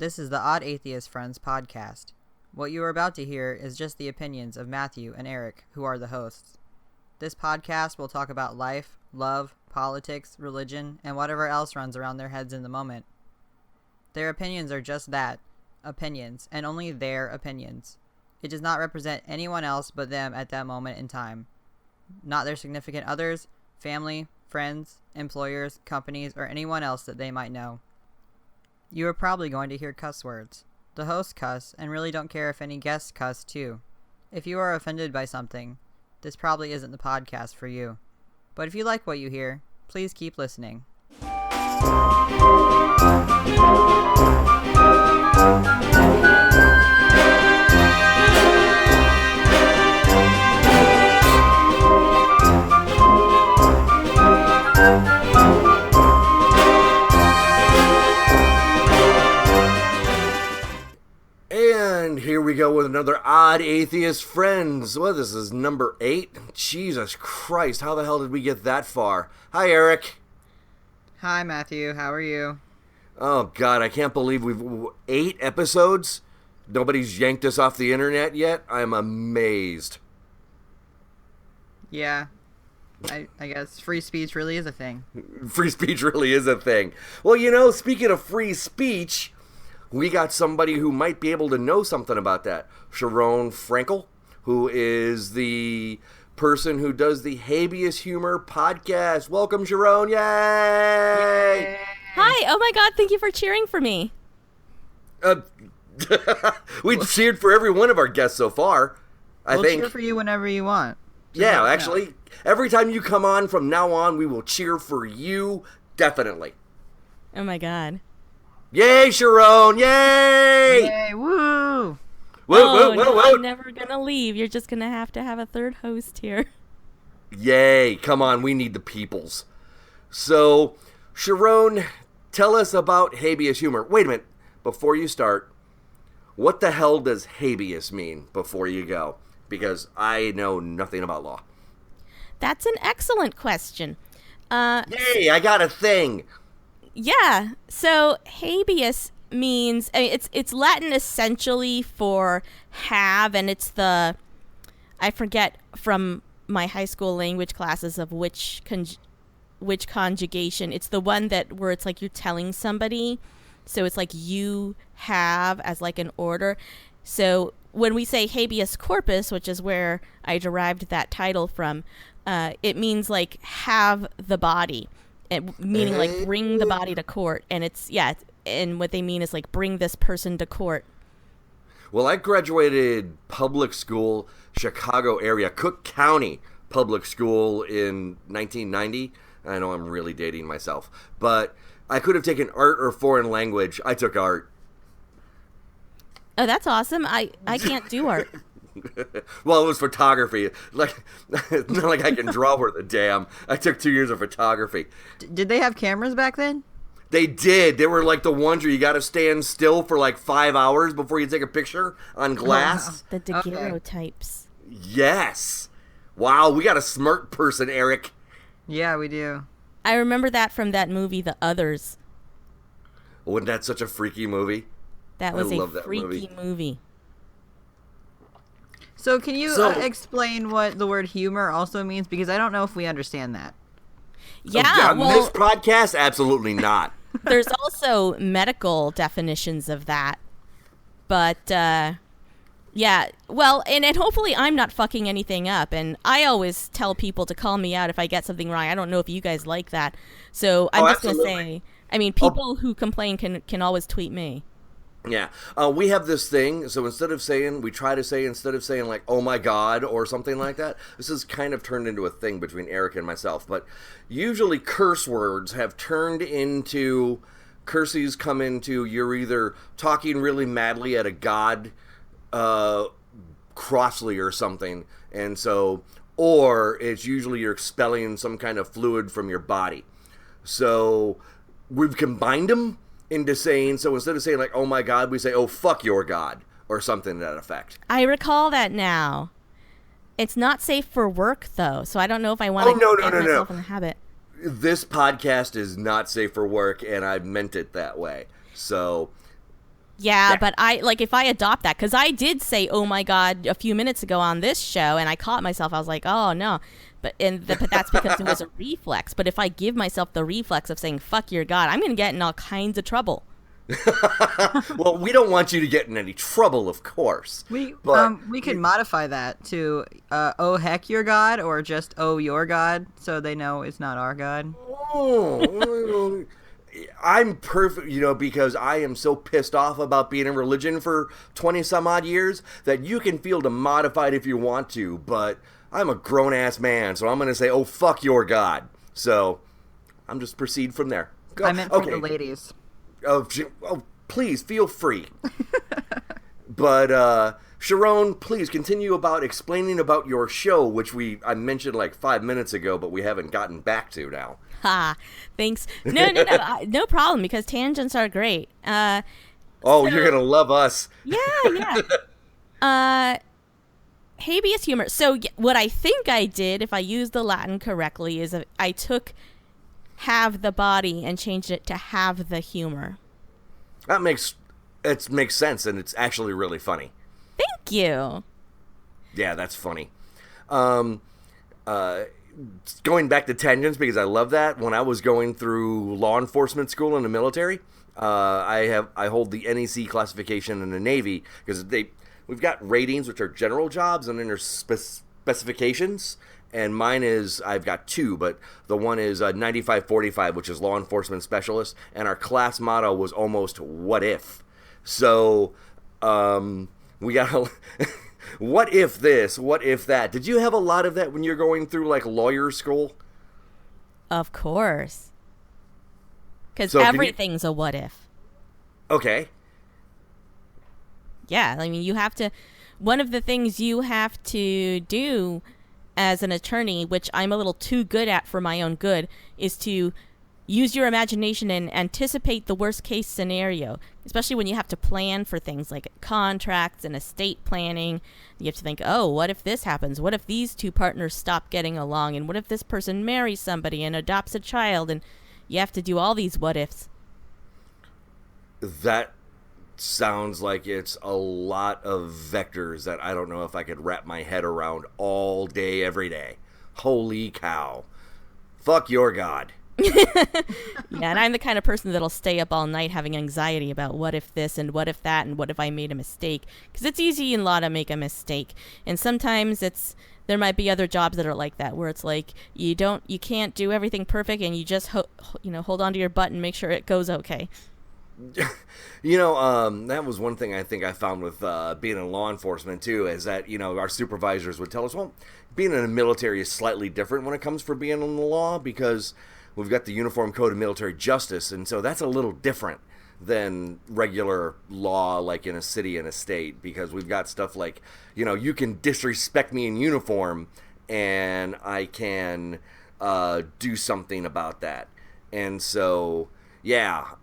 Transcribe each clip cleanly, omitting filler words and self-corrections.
This is the Odd Atheist Friends Podcast. What you are about to hear is just the opinions of Matthew and Eric, who are the hosts. This podcast will talk about life, love, politics, religion, and whatever else runs around their heads in the moment. Their opinions are just that, opinions, and only their opinions. It does not represent anyone else but them at that moment in time. Not their significant others, family, friends, employers, companies, or anyone else that they might know. You are probably going to hear cuss words. The hosts cuss and really don't care if any guests cuss too. If you are offended by something, this probably isn't the podcast for you. But if you like what you hear, please keep listening. And here we go with another Odd Atheist Friends. Well, this is number 8. Jesus Christ, how the hell did we get that far? Hi, Eric. Hi, Matthew. How are you? Oh, God, I can't believe we've 8 episodes. Nobody's yanked us off the internet yet. I'm amazed. Yeah. I guess free speech really is a thing. Free speech really is a thing. Well, you know, speaking of free speech, we got somebody who might be able to know something about that. Charone Frankel, who is the person who does the Habeas Humor podcast. Welcome, Charone. Yay! Hi. Oh, my God. Thank you for cheering for me. We've cheered for every one of our guests so far, I We'll think. cheer for you whenever you want. Yeah, actually, every time you come on from now on, we will cheer for you, definitely. Oh, my God. Yay, Charone! Yay! Yay, woo! Woo, No, I'm never going to leave. You're just going to have a third host here. Yay, come on, we need the peoples. So, Charone, tell us about habeas humor. Wait a minute, before you start, what the hell does habeas mean before you go? Because I know nothing about law. That's an excellent question. Yay, I got a thing. Yeah. So habeas means, I mean, it's Latin essentially for have, and it's the, I forget from my high school language classes of which conjugation. It's the one that where it's like you're telling somebody. So it's like you have as like an order. So when we say habeas corpus, which is where I derived that title from, it means like have the body. Meaning like bring the body to court, and and what they mean is like bring this person to court. Well, I graduated public school, Chicago area, Cook County public school in 1990. I know I'm really dating myself, but I could have taken art or foreign language. I took art. Oh, that's awesome. I can't do art. Well, it was photography. Like, it's not like I can draw worth a damn. I took 2 years of photography. Did they have cameras back then? They did. They were like the ones where you got to stand still for like 5 hours before you take a picture on glass. The daguerreotypes. Yes. Wow, we got a smart person, Eric. Yeah, we do. I remember that from that movie, The Others. Wasn't that such a freaky movie? That was love a that freaky movie. So can you explain what the word humor also means? Because I don't know if we understand that. Yeah, on this podcast, absolutely not. There's also medical definitions of that. But, yeah, well, and hopefully I'm not fucking anything up. And I always tell people to call me out if I get something wrong. I don't know if you guys like that. So I'm just going to say, I mean, people who complain can always tweet me. Yeah, we have this thing, so instead of saying like, oh my God, or something like that, this has kind of turned into a thing between Eric and myself, but usually curse words have turned into, curses come into, you're either talking really madly at a god, crossly or something, and so, or it's usually you're expelling some kind of fluid from your body. So, we've combined them into saying, so instead of saying like, oh my God, we say, oh fuck your God, or something to that effect. I recall that now. It's not safe for work, though, so I don't know if I want to get myself in the habit. This podcast is not safe for work, and I meant it that way. So, Yeah, but if I adopt that, because I did say, oh my God, a few minutes ago on this show, and I caught myself, I was like, oh no. But that's because it was a reflex. But if I give myself the reflex of saying, fuck your God, I'm going to get in all kinds of trouble. Well, we don't want you to get in any trouble, of course. We could modify that to, oh heck your God, or just oh your God, so they know it's not our God. Oh, I'm perfect, because I am so pissed off about being in religion for 20 some odd years that you can feel to modify it if you want to, but I'm a grown ass man, so I'm going to say, oh, fuck your God. So I'm just proceed from there. Go. I meant for the ladies. Oh, please feel free. But, Charone, please continue about explaining about your show, which I mentioned like 5 minutes ago, but we haven't gotten back to now. Ha! Thanks. No, no problem, because tangents are great. You're gonna love us. Yeah. Habeas humor. So what I think I did, if I used the Latin correctly, is I took "have the body" and changed it to "have the humor." That makes sense, and it's actually really funny. Thank you. Yeah, that's funny. Going back to tangents, because I love that. When I was going through law enforcement school in the military, I hold the NEC classification in the Navy, because we've got ratings, which are general jobs, and then there's specifications. And mine is, I've got two, but the one is 9545, which is law enforcement specialist, and our class motto was almost "what if." So we got what if this, what if that. Did you have a lot of that when you're going through like lawyer school? Of course, because everything's a what if. Okay. Yeah, I mean, you have to. One of the things you have to do as an attorney, which I'm a little too good at for my own good, is to use your imagination and anticipate the worst case scenario, especially when you have to plan for things like contracts and estate planning. You have to think, oh, what if this happens? What if these two partners stop getting along? And what if this person marries somebody and adopts a child? And you have to do all these what ifs. That sounds like it's a lot of vectors that I don't know if I could wrap my head around all day, every day. Holy cow. Fuck your God. Yeah, and I'm the kind of person that'll stay up all night having anxiety about what if this and what if that and what if I made a mistake. Because it's easy in law to make a mistake. And sometimes there might be other jobs that are like that, where it's like you can't do everything perfect, and you just hold on to your butt and make sure it goes okay. That was one thing I think I found with being in law enforcement too, is that, our supervisors would tell us, well, being in the military is slightly different when it comes for being in the law, because we've got the Uniform Code of Military Justice, and so that's a little different than regular law, like in a city and a state, because we've got stuff like, you can disrespect me in uniform, and I can do something about that. And so, yeah,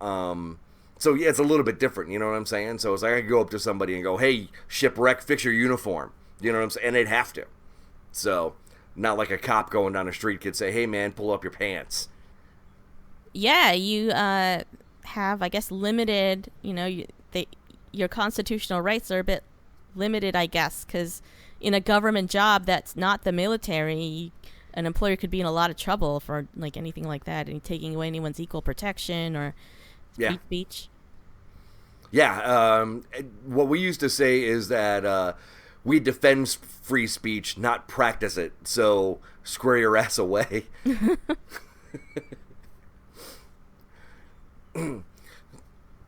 it's a little bit different, you know what I'm saying? So it's like I could go up to somebody and go, hey, shipwreck, fix your uniform. You know what I'm saying? And they'd have to. So, not like a cop going down the street could say, hey, man, pull up your pants. Yeah, you have, I guess, limited, your constitutional rights are a bit limited, I guess, because in a government job that's not the military, an employer could be in a lot of trouble for like anything like that, and taking away anyone's equal protection or free speech. Yeah, what we used to say is that we defend free speech, not practice it. So square your ass away.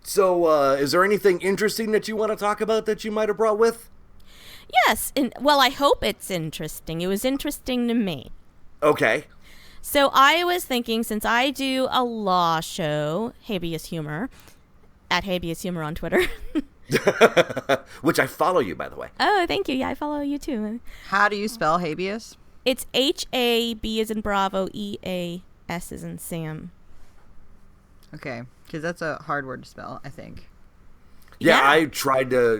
So, is there anything interesting that you want to talk about that you might have brought with? Yes, well, I hope it's interesting. It was interesting to me. Okay. So I was thinking, since I do a law show, Habeas Humor, at Habeas Humor on Twitter. Which I follow you, by the way. Oh, thank you. Yeah, I follow you too. How do you spell habeas? It's H-A-B as in Bravo, E-A-S as in Sam. Okay, because that's a hard word to spell, I think. Yeah, I tried to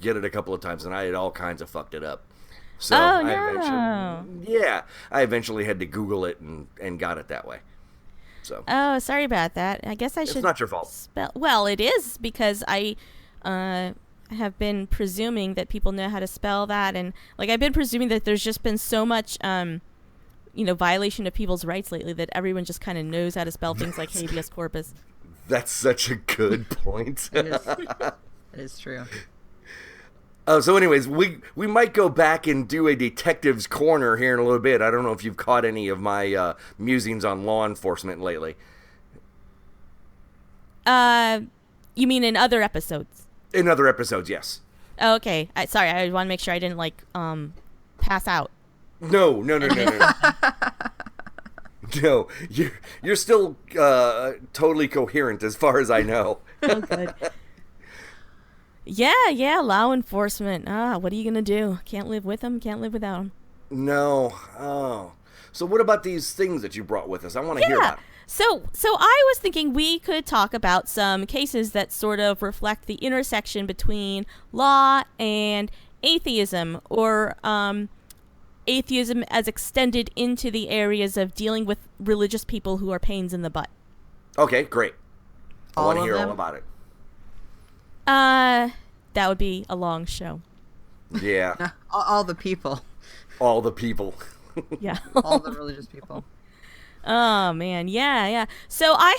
get it a couple of times, and I had all kinds of fucked it up. So I eventually had to Google it and got it that way. So. Oh, sorry about that. I guess I should. It's not your fault. Well, it is, because I have been presuming that people know how to spell that, and like I've been presuming that there's just been so much violation of people's rights lately that everyone just kind of knows how to spell things like habeas corpus. That's such a good point. It is true. So anyways, we might go back and do a detective's corner here in a little bit. I don't know if you've caught any of my musings on law enforcement lately. You mean in other episodes? In other episodes, yes. Oh, okay. Sorry, I want to make sure I didn't pass out. No. No, you're still totally coherent as far as I know. Oh, good. Yeah, law enforcement. What are you gonna do? Can't live with them. Can't live without them. No. Oh. So what about these things that you brought with us? I want to hear about them. So I was thinking we could talk about some cases that sort of reflect the intersection between law and atheism, or atheism as extended into the areas of dealing with religious people who are pains in the butt. Okay, great. I want to hear them? all about it. That would be a long show. Yeah. All the people. All the people. Yeah. All the religious people. Oh man, yeah. So I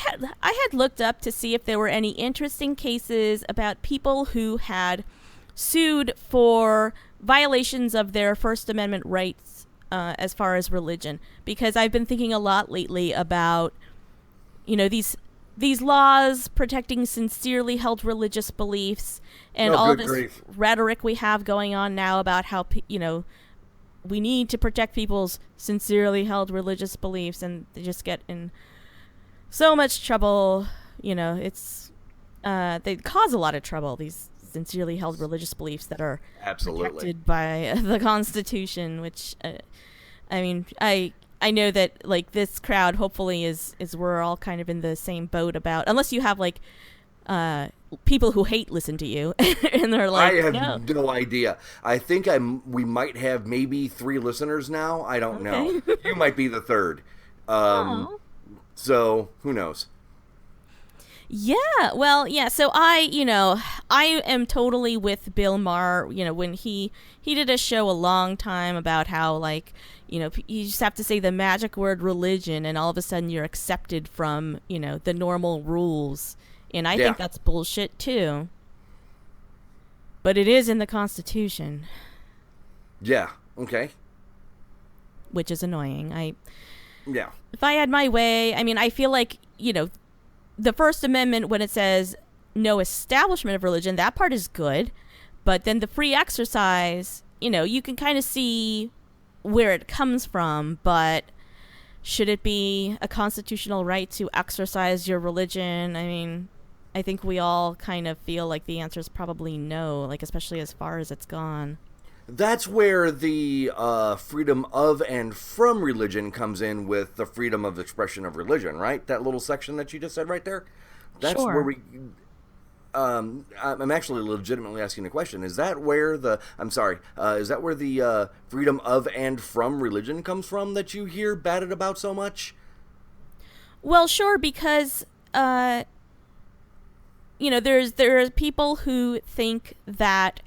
had looked up to see if there were any interesting cases about people who had sued for violations of their First Amendment rights as far as religion, because I've been thinking a lot lately about these laws protecting sincerely held religious beliefs and all this rhetoric we have going on now about how we need to protect people's sincerely held religious beliefs, and they just get in so much trouble. It's they cause a lot of trouble, these sincerely held religious beliefs that are protected by the Constitution, which I know that this crowd hopefully is we're all kind of in the same boat about, unless you have people who hate listen to you and they're like, I have no idea. I think we might have maybe 3 listeners now. I don't know. You might be the 3rd. So who knows? Yeah, well, yeah. So I am totally with Bill Maher. When he did a show a long time about how you just have to say the magic word religion and all of a sudden you're accepted from the normal rules. And I think that's bullshit too. But it is in the Constitution. Yeah. Okay. Which is annoying. Yeah. If I had my way, I feel like, the First Amendment, when it says no establishment of religion, that part is good. But then the free exercise, you can kind of see where it comes from. But should it be a constitutional right to exercise your religion? I think we all kind of feel like the answer is probably no, especially as far as it's gone. That's where the freedom of and from religion comes in with the freedom of expression of religion, right? That little section that you just said right there? That's sure. Where we... I'm actually legitimately asking a question. Is that where the freedom of and from religion comes from that you hear batted about so much? Well, sure, because... there are people who think that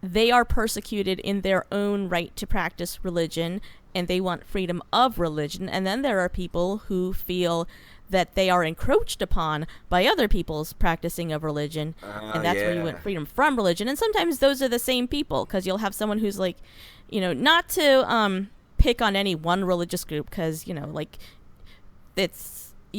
they are persecuted in their own right to practice religion, and they want freedom of religion. And then there are people who feel that they are encroached upon by other people's practicing of religion, and that's where you want freedom from religion. And sometimes those are the same people, because you'll have someone who's not to pick on any one religious group, because you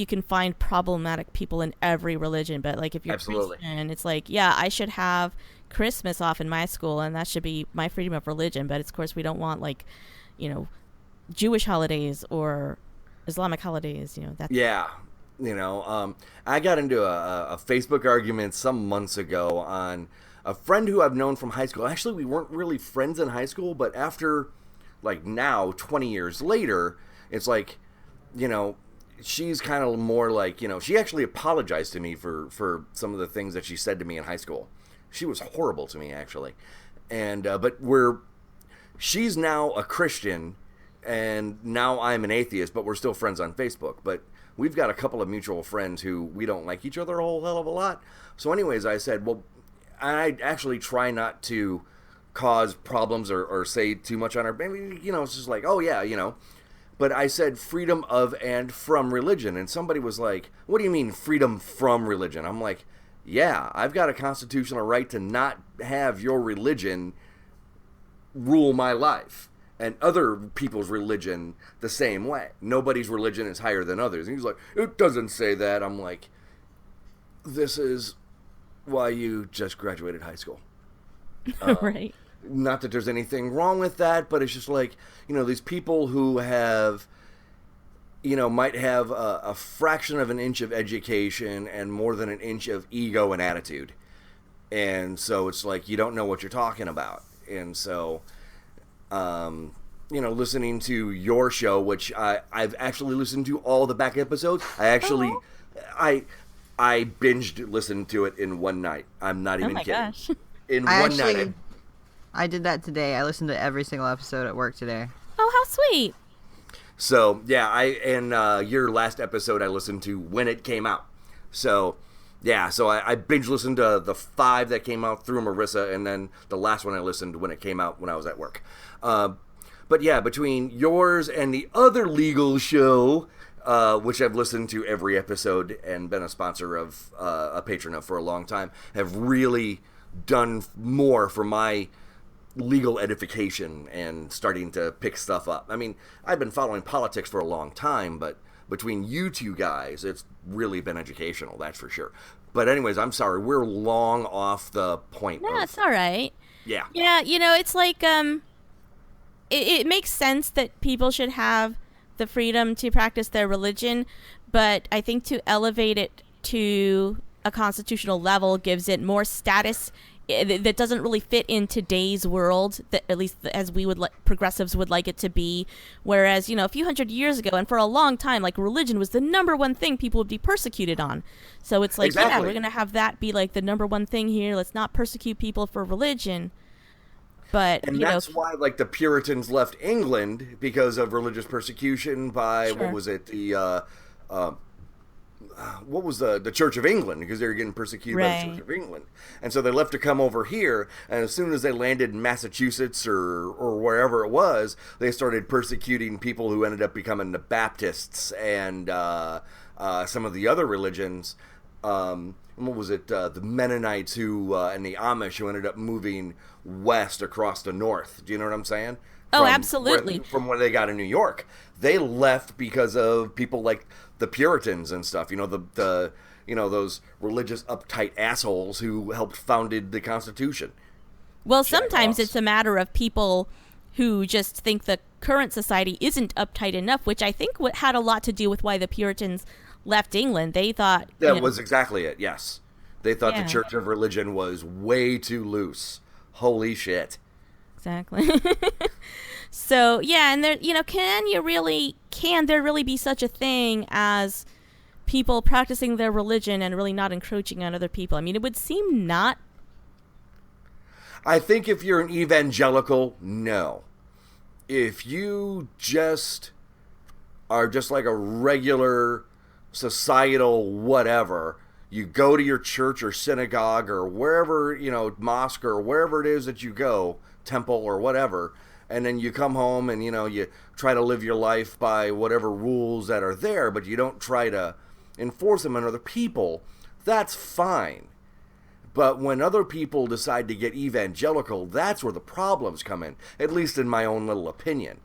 can find problematic people in every religion, but if you're Christian, it's I should have Christmas off in my school, and that should be my freedom of religion. But of course we don't want Jewish holidays or Islamic holidays. I got into a Facebook argument some months ago on a friend who I've known from high school. Actually, we weren't really friends in high school, but after now 20 years later, it's she's kind of more she actually apologized to me for some of the things that she said to me in high school. She was horrible to me, actually. And but she's now a Christian, and now I'm an atheist, but we're still friends on Facebook. But we've got a couple of mutual friends who we don't like each other a whole hell of a lot. So anyways, I said, well, I actually try not to cause problems or say too much on our, maybe, it's just like, oh yeah, but I said freedom of and from religion, and somebody was like, what do you mean freedom from religion? I'm like, yeah, I've got a constitutional right to not have your religion rule my life, and other people's religion the same way. Nobody's religion is higher than others. And he's like, it doesn't say that. I'm like, this is why you just graduated high school. Right. Not that there's anything wrong with that, but it's just like, these people who have, might have a fraction of an inch of education and more than an inch of ego and attitude. And so it's like, you don't know what you're talking about. And so, listening to your show, which I've actually listened to all the back episodes. I binged listened to it in one night. I'm not even kidding. Gosh. In one night. I did that today. I listened to every single episode at work today. Oh, how sweet. So, yeah, your last episode I listened to when it came out. So, yeah, I binge listened to the 5 that came out through Marissa, and then the last one I listened when it came out when I was at work. But yeah, between yours and the other legal show, which I've listened to every episode and been a sponsor of, a patron of for a long time, have really done more for my legal edification and starting to pick stuff up. I mean, I've been following politics for a long time, but between you two guys, it's really been educational, that's for sure. But anyways, I'm sorry, we're long off the point. No, it's all right. Yeah. Yeah, it's like, it makes sense that people should have the freedom to practice their religion, but I think to elevate it to a constitutional level gives it more status that doesn't really fit in today's world, that at least as we would progressives would like it to be. Whereas, a few hundred years ago and for a long time, like, religion was the number one thing people would be persecuted on. So it's like, exactly. Yeah, we're going to have that be like the number one thing here. Let's not persecute people for religion. But, and that's why, like, the Puritans left England because of religious persecution by, sure. What was it, the Church of England, because they were getting persecuted by the Church of England. And so they left to come over here, and as soon as they landed in Massachusetts or wherever it was, they started persecuting people who ended up becoming the Baptists and some of the other religions. What was it? The Mennonites and the Amish who ended up moving west across the north. Do you know what I'm saying? Oh, absolutely. From when they got in New York. They left because of people like the Puritans and stuff. Those religious uptight assholes who helped founded the Constitution. Well, sometimes it's a matter of people who just think the current society isn't uptight enough, which I think had a lot to do with why the Puritans left England. They thought... That was exactly it, yes. They thought the Church of Religion was way too loose. Holy shit. Exactly. So, yeah, and there, can there really be such a thing as people practicing their religion and really not encroaching on other people? I mean, it would seem not. I think if you're an evangelical, no. If you just are just like a regular societal whatever, you go to your church or synagogue or wherever, mosque or wherever it is that you go, temple or whatever, and then you come home and, you try to live your life by whatever rules that are there, but you don't try to enforce them on other people, that's fine. But when other people decide to get evangelical, that's where the problems come in, at least in my own little opinion.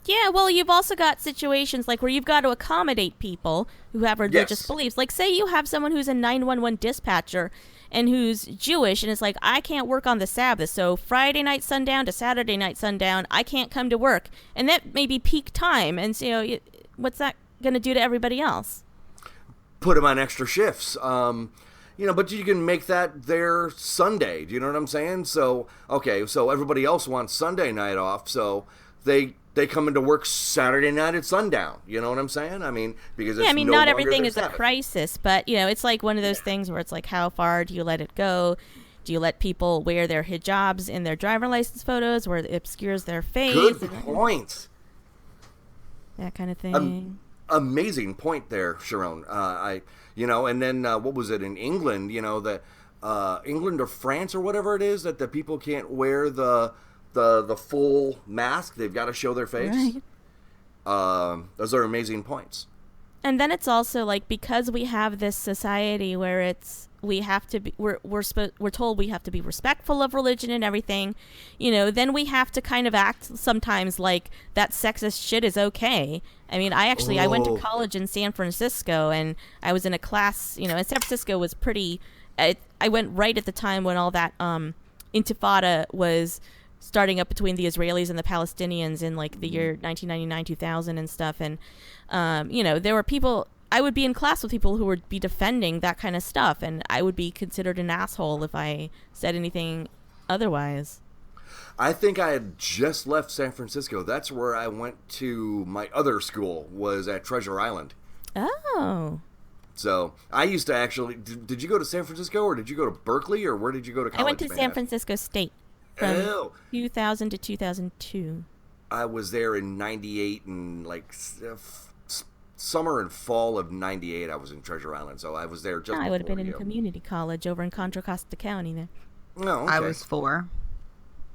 Yeah, well, you've also got situations like where you've got to accommodate people who have religious beliefs. Like, say you have someone who's a 911 dispatcher and who's Jewish, and it's like, I can't work on the Sabbath, so Friday night sundown to Saturday night sundown, I can't come to work. And that may be peak time, and so, what's that going to do to everybody else? Put them on extra shifts. But you can make that their Sunday. Do you know what I'm saying? So, okay, so everybody else wants Sunday night off, so they come into work Saturday night at sundown. You know what I'm saying? I mean, because it's not everything is a crisis, but, it's like one of those things where it's like, how far do you let it go? Do you let people wear their hijabs in their driver license photos where it obscures their face? Good point. That kind of thing. Amazing point there, Charone. And then what was it in England? That England or France or whatever it is that the people can't wear the full mask. They've got to show their face. Right. Those are amazing points. And then it's also like, because we have this society where we have to be, we're told we have to be respectful of religion and everything, then we have to kind of act sometimes like that sexist shit is okay. I mean, I went to college in San Francisco, and I was in a class, and San Francisco was pretty, I went right at the time when all that intifada was starting up between the Israelis and the Palestinians in like the year 1999, 2000 and stuff. And, there were people, I would be in class with people who would be defending that kind of stuff, and I would be considered an asshole if I said anything otherwise. I think I had just left San Francisco. That's where I went to my other school, was at Treasure Island. Oh. So I used to actually, did you go to San Francisco, or did you go to Berkeley, or where did you go to college? I went to San Francisco State from 2000 to 2002. I was there in 98 and like summer and fall of 98. I was in Treasure Island, so I was there just I would have been in you. Community College over in Contra Costa County there. Oh, okay. I was 4.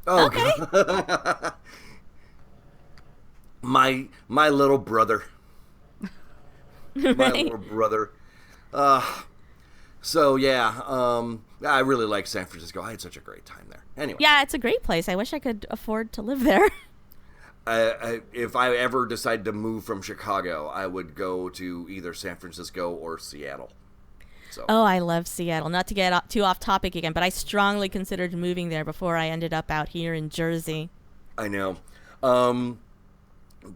Oh, okay. my little brother. Right. My little brother. So yeah, I really like San Francisco. I had such a great time there. Anyway. Yeah, it's a great place. I wish I could afford to live there. If I ever decide to move from Chicago, I would go to either San Francisco or Seattle. So. Oh, I love Seattle. Not to get too off topic again, but I strongly considered moving there before I ended up out here in Jersey. I know.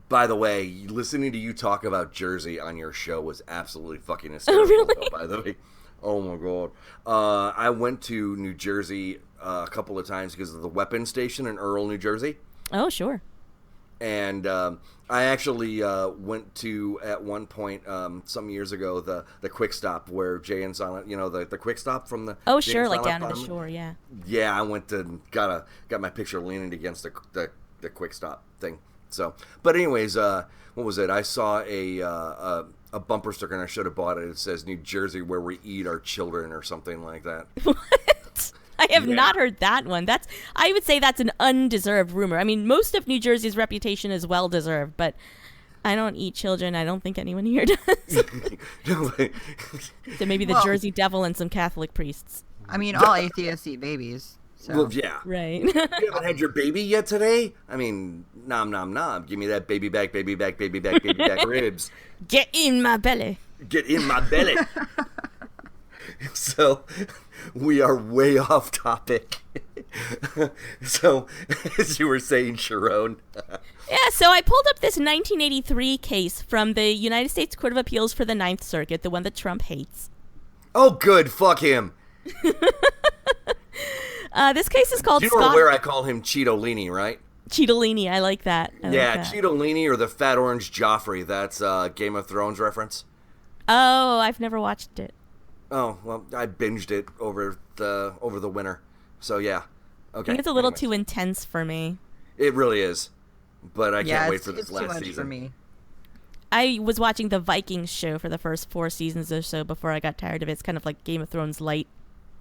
By the way, listening to you talk about Jersey on your show was absolutely fucking hysterical. Oh, really? Though, by the way. Oh, my God. I went to New Jersey a couple of times because of the weapons station in Earl, New Jersey. Oh, sure. And I actually went to, at one point, some years ago, the Quick Stop where Jay and Silent, the Quick Stop from the... Oh, sure, like down at the shore, yeah. Yeah, I went to, got my picture leaning against the Quick Stop thing. So, but anyways, what was it? I saw a bumper sticker, and I should have bought it. It says New Jersey, where we eat our children, or something like that. What? I have not heard that one. I would say that's an undeserved rumor. I mean, most of New Jersey's reputation is well deserved, but I don't eat children. I don't think anyone here does. So maybe the Jersey Devil and some Catholic priests. I mean, all atheists eat babies. So. Well, yeah. Right. You haven't had your baby yet today? I mean, nom, nom, nom. Give me that baby back ribs. Get in my belly. Get in my belly. So, we are way off topic. So, as you were saying, Charone. Yeah, so I pulled up this 1983 case from the United States Court of Appeals for the Ninth Circuit, the one that Trump hates. Oh, good. Fuck him. This case is called You know where I call him Cheetolini, right? Cheetolini, I like that. Cheetolini or the Fat Orange Joffrey. That's a Game of Thrones reference. Oh, I've never watched it. Oh, well, I binged it over the winter. So, yeah. Okay. I think it's a little too intense for me. It really is. But I can't wait for it's this too last much season. For me. I was watching the Vikings show for the first 4 seasons or so before I got tired of it. It's kind of like Game of Thrones light.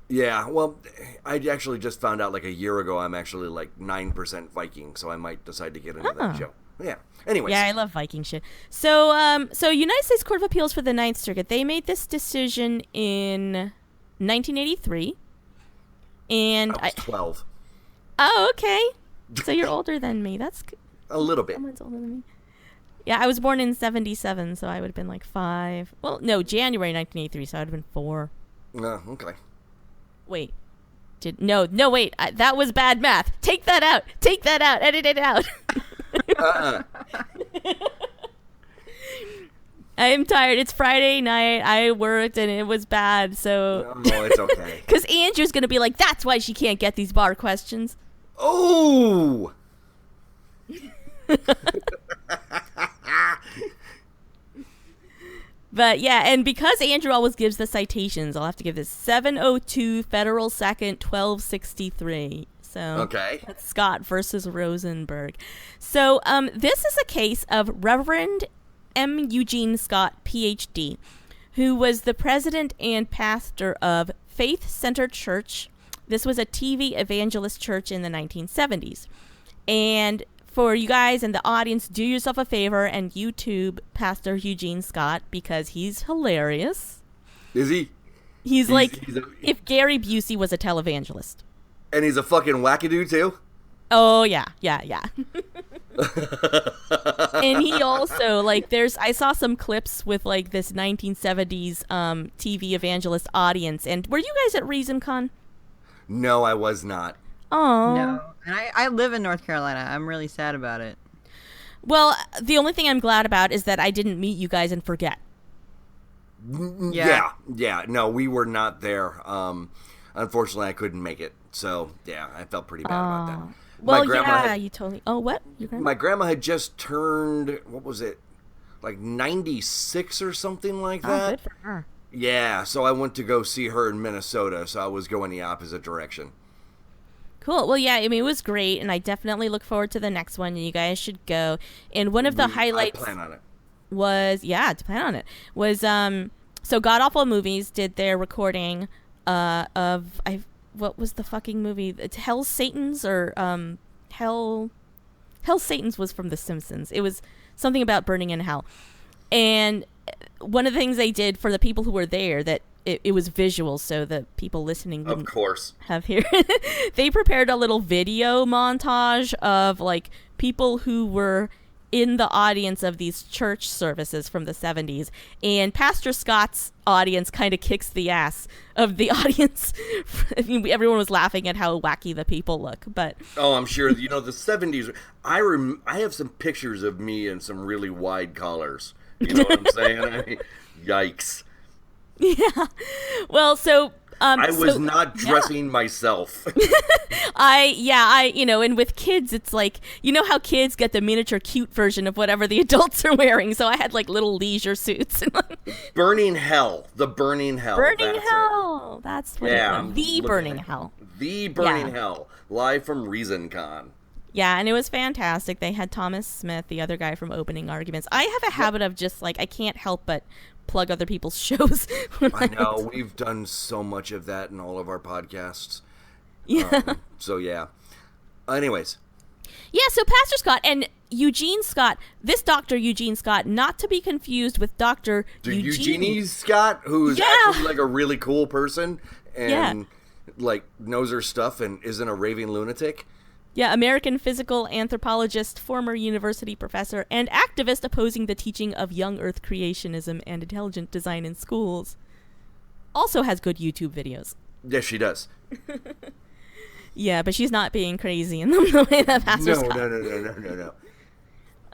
Yeah, well, I actually just found out like a year ago I'm actually like 9% Viking, so I might decide to get into that show. Yeah. Anyways. Yeah, I love Viking shit. So United States Court of Appeals for the Ninth Circuit, they made this decision in 1983. And I was 12. Oh, okay. So you're older than me. That's good. A little bit. Someone's older than me. Yeah, I was born in 1977, so I would have been like 5. Well, no, January 1983, so I would have been 4. Okay. Wait. Wait. That was bad math. Take that out. Edit it out. I'm tired. It's Friday night. I worked and it was bad, so... No, it's okay. Because Andrew's going to be like, that's why she can't get these bar questions. Oh! But yeah, and because Andrew always gives the citations, I'll have to give this 702 Federal 2nd 1263. So okay. That's Scott versus Rosenberg. So this is a case of Reverend M. Eugene Scott, Ph.D., who was the president and pastor of Faith Center Church. This was a TV evangelist church in the 1970s. And for you guys in the audience, do yourself a favor and YouTube Pastor Eugene Scott, because he's hilarious. Is he? He's if Gary Busey was a televangelist. And he's a fucking wackadoo, too? Oh, yeah. And he also, I saw some clips with, this 1970s TV evangelist audience. And were you guys at ReasonCon? No, I was not. Oh. No. And I live in North Carolina. I'm really sad about it. Well, the only thing I'm glad about is that I didn't meet you guys and forget. Yeah. No, we were not there. Unfortunately, I couldn't make it. So, yeah, I felt pretty bad about that. Well, you totally... Oh, what? My grandma had just turned, what was it, 96 or something like that? Oh, good for her. Yeah, so I went to go see her in Minnesota, so I was going the opposite direction. Cool. Well, yeah, I mean, it was great, and I definitely look forward to the next one, and you guys should go. And one of the highlights... I plan on it. So God Awful Movies did their recording of... what was the fucking movie? It's Hell Satan's or Hell Satan's was from The Simpsons. It was something about burning in hell. And one of the things they did for the people who were there, that it was visual, so the people listening wouldn't of course have here. They prepared a little video montage of people who were in the audience of these church services from the 70s, and Pastor Scott's audience kind of kicks the ass of the audience. I mean, everyone was laughing at how wacky the people look, but... Oh, I'm sure. The 70s... I have some pictures of me in some really wide collars. You know what I'm saying? Yikes. Yeah. Well, so... I was not dressing myself. And with kids, it's how kids get the miniature cute version of whatever the adults are wearing. So I had little leisure suits. Burning Hell. The Burning Hell. Burning Hell. That's what it was. The Burning Hell. The Burning Hell. Live from ReasonCon. Yeah, and it was fantastic. They had Thomas Smith, the other guy from Opening Arguments. I have a habit of just I can't help but plug other people's shows. I know. We've done so much of that in all of our podcasts. Yeah. So, yeah. Anyways. Yeah, so Pastor Scott and Eugene Scott, this Dr. Eugene Scott, not to be confused with Dr. Eugenie Scott, who's actually a really cool person and knows her stuff and isn't a raving lunatic. Yeah, American physical anthropologist, former university professor, and activist opposing the teaching of young Earth creationism and intelligent design in schools. Also has good YouTube videos. Yes, she does. Yeah, but she's not being crazy in the way that Pastor Scott. No.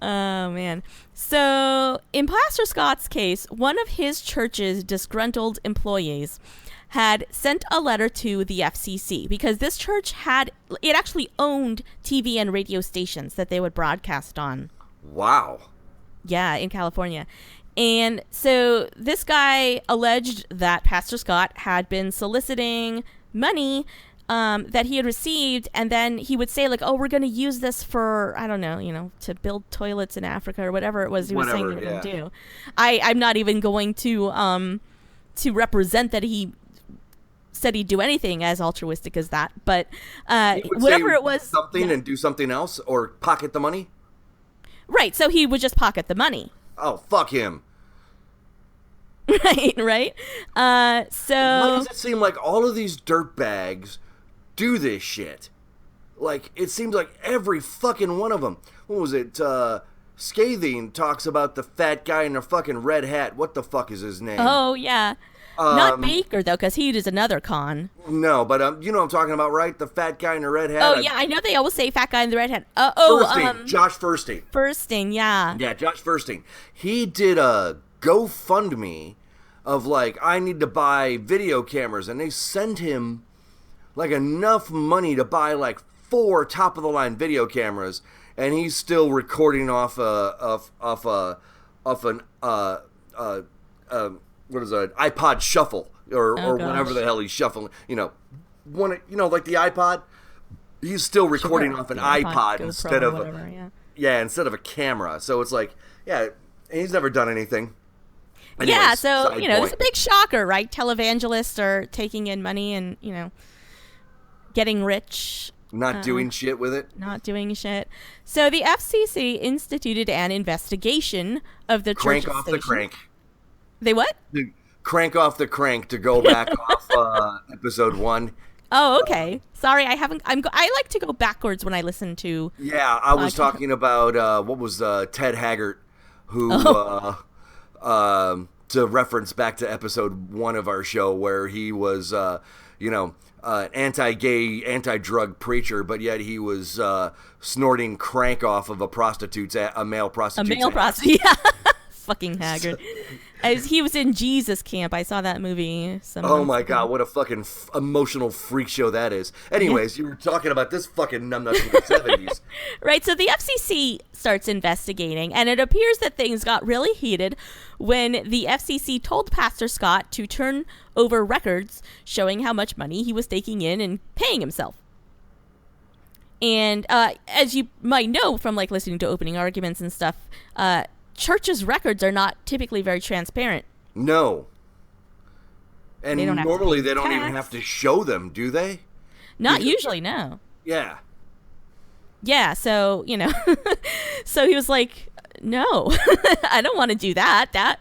Oh, man. So, in Pastor Scott's case, one of his church's disgruntled employees had sent a letter to the FCC because this church actually owned TV and radio stations that they would broadcast on. Wow. Yeah, in California. And so this guy alleged that Pastor Scott had been soliciting money that he had received, and then he would say we're going to use this for, I don't know, to build toilets in Africa or whatever it was he was saying they were going to do. I'm not even going to represent that he said he'd do anything as altruistic as that, but whatever it was, something and do something else or pocket the money. Right, so he would just pocket the money. Oh, fuck him. Right. So why does it seem like all of these dirtbags do this shit? It seems like every fucking one of them. What was it? Scathing talks about the fat guy in a fucking red hat. What the fuck is his name? Oh, yeah. Not Baker, though, because he is another con. No, but you know what I'm talking about, right? The fat guy in the red hat. Oh, yeah, I know they always say fat guy in the red hat. Josh Furstein. Furstein, yeah. Yeah, Josh Furstein. He did a GoFundMe of I need to buy video cameras, and they sent him enough money to buy 4 top-of-the-line video cameras, and he's still recording off an what is it, iPod Shuffle or whatever the hell he's shuffling. The iPod. He's still recording off an iPod instead of instead of a camera. So it's and he's never done anything. Anyways, yeah, so, side it's point. a big shocker, right? Televangelists are taking in money and, getting rich. Not doing shit with it. Not doing shit. So the FCC instituted an investigation of the Crank church off station. the crank. They what? Crank off the crank to go back off episode 1. Oh, okay. Sorry, I haven't. I like to go backwards when I listen to. Yeah, I was talking about what was Ted Haggart, who to reference back to episode 1 of our show, where he was an anti-gay, anti-drug preacher, but yet he was snorting crank off of a male prostitute. A male prostitute. Yeah. Fucking Haggard. As he was in Jesus Camp. I saw that movie. Oh my God, what a fucking emotional freak show that is. Anyways, you were talking about this fucking numbnut from the 70s. Right, so the FCC starts investigating, and it appears that things got really heated when the FCC told Pastor Scott to turn over records showing how much money he was taking in and paying himself. And as you might know from listening to opening arguments and stuff, churches' records are not typically very transparent. No. And normally they don't even tax. have to show them, do they? Not usually, no. Yeah. Yeah, so, so he was like, no, I don't want to do that.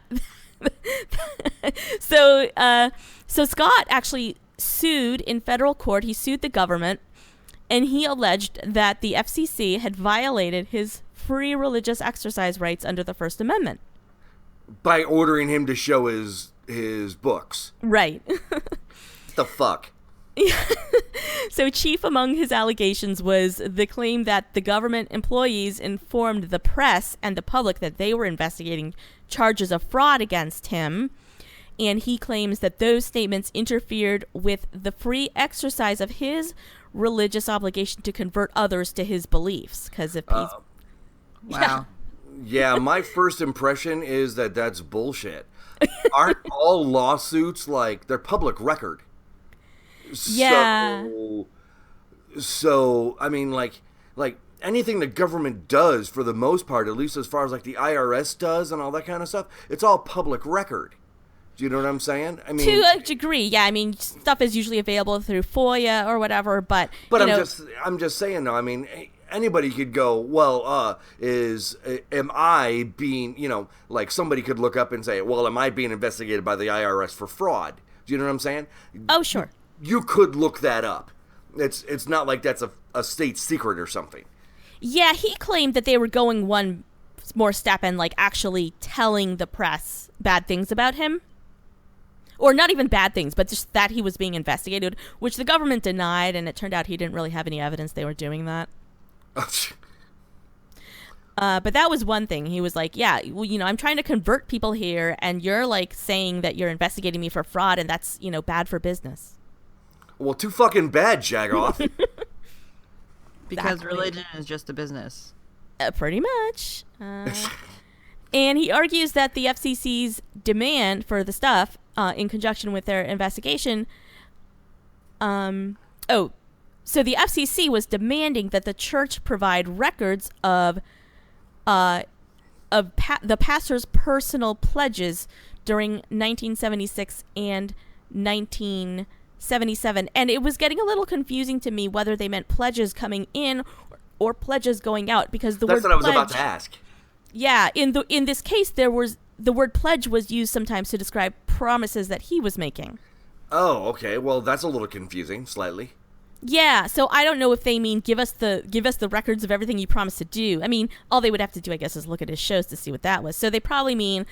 So Scott actually sued in federal court. He sued the government, and he alleged that the FCC had violated his free religious exercise rights under the First Amendment. By ordering him to show his books. Right. The fuck? So chief among his allegations was the claim that the government employees informed the press and the public that they were investigating charges of fraud against him. And he claims that those statements interfered with the free exercise of his religious obligation to convert others to his beliefs. Because if he's... Wow. Yeah, my first impression is that that's bullshit. Aren't all lawsuits they're public record? Yeah. So I mean, like anything the government does, for the most part, at least as far as the IRS does and all that kind of stuff, it's all public record. Do you know what I'm saying? I mean, to a degree, yeah. I mean, stuff is usually available through FOIA or whatever, but I'm just saying though. I mean, anybody could go, well, am I being, somebody could look up and say, well, am I being investigated by the IRS for fraud? Do you know what I'm saying? Oh, sure. You could look that up. It's not like that's a state secret or something. Yeah, he claimed that they were going one more step and actually telling the press bad things about him. Or not even bad things, but just that he was being investigated, which the government denied, and it turned out he didn't really have any evidence they were doing that. But that was one thing. He was like, yeah, well, I'm trying to convert people here, and you're saying that you're investigating me for fraud, and that's, bad for business. Well, too fucking bad, Jagoff. Because Exactly. religion is just a business. Pretty much. And he argues that the FCC's demand for the stuff, in conjunction with their investigation, so the FCC was demanding that the church provide records of the pastor's personal pledges during 1976 and 1977, and it was getting a little confusing to me whether they meant pledges coming in or pledges going out, because That's what I was about to ask. Yeah, in this case, the word pledge was used sometimes to describe promises that he was making. Oh, okay. Well, that's a little confusing, slightly. Yeah, so I don't know if they mean give us the records of everything you promised to do. I mean, all they would have to do, I guess, is look at his shows to see what that was. So they probably mean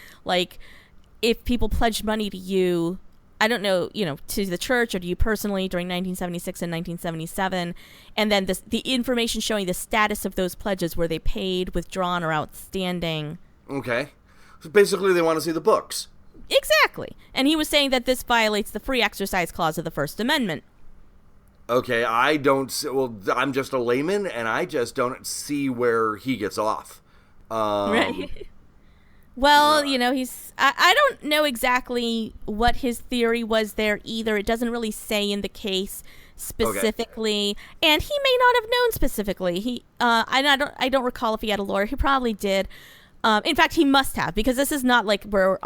if people pledged money to you, I don't know, to the church or to you personally during 1976 and 1977, and then the information showing the status of those pledges, were they paid, withdrawn, or outstanding. Okay. So basically they want to see the books. Exactly. And he was saying that this violates the free exercise clause of the First Amendment. Okay, I'm just a layman, and I just don't see where he gets off. Right. Well, I don't know exactly what his theory was there either. It doesn't really say in the case specifically, and he may not have known specifically. I don't recall if he had a lawyer. He probably did. In fact, he must have, because this is not where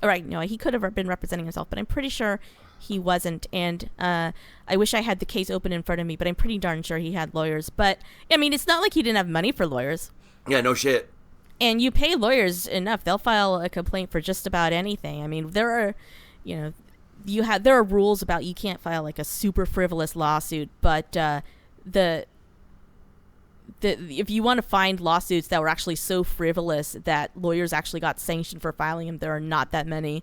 All right, no, he could have been representing himself, but I'm pretty sure he wasn't. And I wish I had the case open in front of me, but I'm pretty darn sure he had lawyers. But, I mean, it's not like he didn't have money for lawyers. Yeah, no shit. And you pay lawyers enough, they'll file a complaint for just about anything. I mean, there are, there are rules about you can't file like a super frivolous lawsuit, but if you want to find lawsuits that were actually so frivolous that lawyers actually got sanctioned for filing them, there are not that many.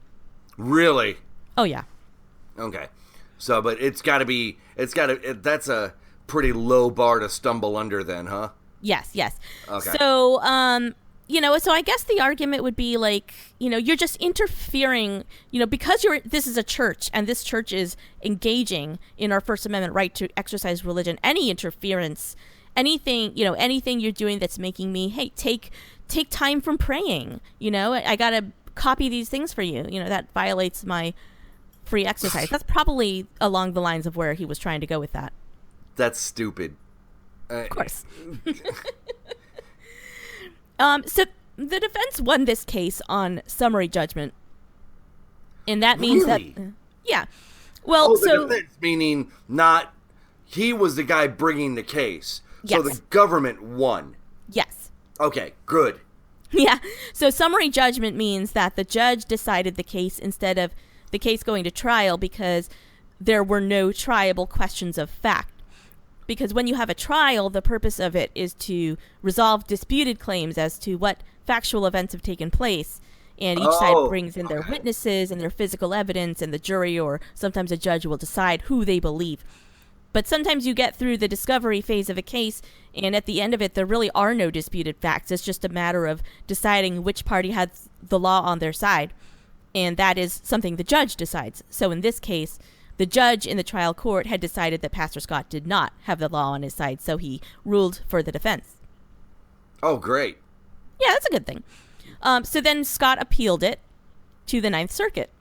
Really? Oh, yeah. Okay. So, but that's a pretty low bar to stumble under then, huh? Yes. Okay. So, so I guess the argument would be like, you're just interfering, because this is a church and this church is engaging in our First Amendment right to exercise religion. Any interference, anything you're doing that's making me, hey, take time from praying. I got to copy these things for you. That violates my free exercise. That's probably along the lines of where he was trying to go with that. That's stupid. Of course. So the defense won this case on summary judgment. And that means really? that... yeah. Well, the defense, meaning not... He was the guy bringing the case. Yes. So the government won. Yes. Okay, good. Yeah. So summary judgment means that the judge decided the case instead of the case going to trial because there were no triable questions of fact. Because when you have a trial, the purpose of it is to resolve disputed claims as to what factual events have taken place. And each side brings in their witnesses and their physical evidence, and the jury or sometimes a judge will decide who they believe. But sometimes you get through the discovery phase of a case, and at the end of it, there really are no disputed facts. It's just a matter of deciding which party has the law on their side. And that is something the judge decides. So in this case, the judge in the trial court had decided that Pastor Scott did not have the law on his side, so he ruled for the defense. Oh, great. Yeah, that's a good thing. So then Scott appealed it to the Ninth Circuit.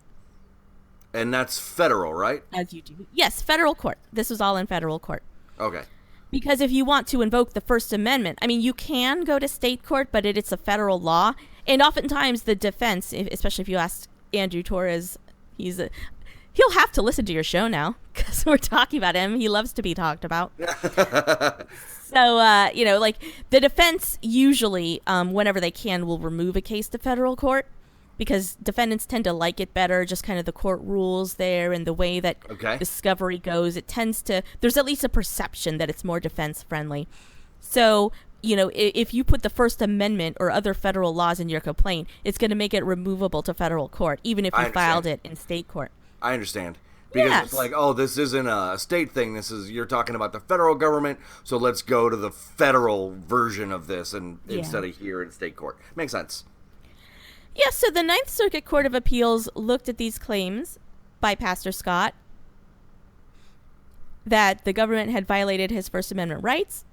And that's federal, right? As you do. Yes, federal court. This was all in federal court. Okay. Because if you want to invoke the First Amendment, I mean, you can go to state court, but it's a federal law. And oftentimes the defense, especially if you ask Andrew Torres, he'll have to listen to your show now because we're talking about him. He loves to be talked about. So, like the defense usually, whenever they can, will remove a case to federal court because defendants tend to like it better, just kind of the court rules there and the way that discovery goes. It tends to, there's at least a perception that it's more defense friendly. So, if you put the First Amendment or other federal laws in your complaint, it's going to make it removable to federal court, even if you filed it in state court. I understand. Because it's like, this isn't a state thing. You're talking about the federal government, so let's go to the federal version of this instead of here in state court. Makes sense. Yeah, so the Ninth Circuit Court of Appeals looked at these claims by Pastor Scott that the government had violated his First Amendment rights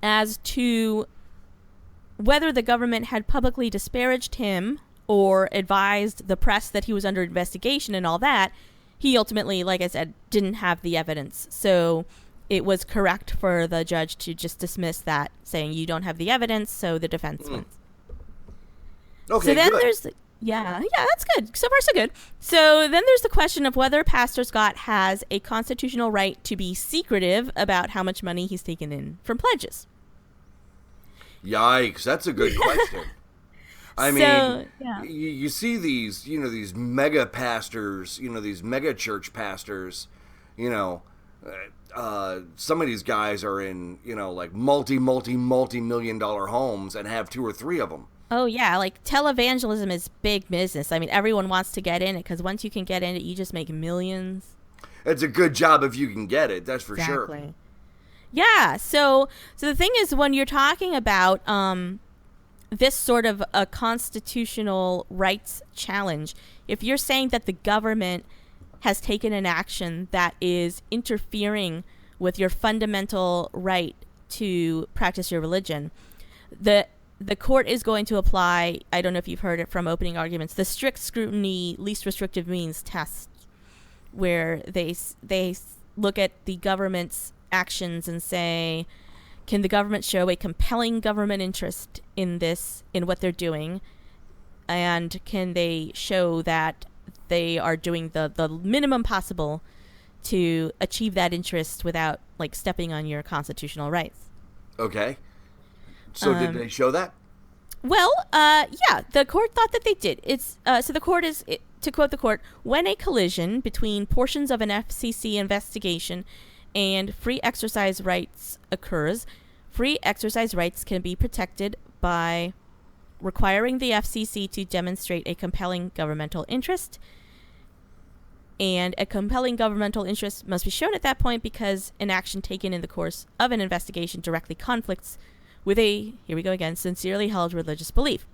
as to whether the government had publicly disparaged him or advised the press that he was under investigation and all that. He ultimately, like I said, didn't have the evidence. So it was correct for the judge to just dismiss that, saying you don't have the evidence, so the defense wins. Okay, so then good. there's that's good. So far, so good. So then there's the question of whether Pastor Scott has a constitutional right to be secretive about how much money he's taken in from pledges. Yikes, that's a good question. I mean, you see these, these mega pastors, these mega church pastors, some of these guys are in, like multi-million-dollar homes and have 2 or 3 of them. Oh, yeah. Like televangelism is big business. I mean, everyone wants to get in it because once you can get in it, you just make millions. It's a good job if you can get it. That's for sure. Yeah. So the thing is, when you're talking about this sort of a constitutional rights challenge, if you're saying that the government has taken an action that is interfering with your fundamental right to practice your religion, the court is going to apply, I don't know if you've heard it from opening arguments, the strict scrutiny, least restrictive means test, where they look at the government's actions and say, can the government show a compelling government interest in what they're doing? and can they show that they are doing the minimum possible to achieve that interest without like stepping on your constitutional rights. Okay. So did they show that? Well, yeah, the court thought that they did. So the court is, to quote the court, when a collision between portions of an FCC investigation and free exercise rights occurs, free exercise rights can be protected by requiring the FCC to demonstrate a compelling governmental interest. And a compelling governmental interest must be shown at that point because an action taken in the course of an investigation directly conflicts with a, here we go again, sincerely held religious belief.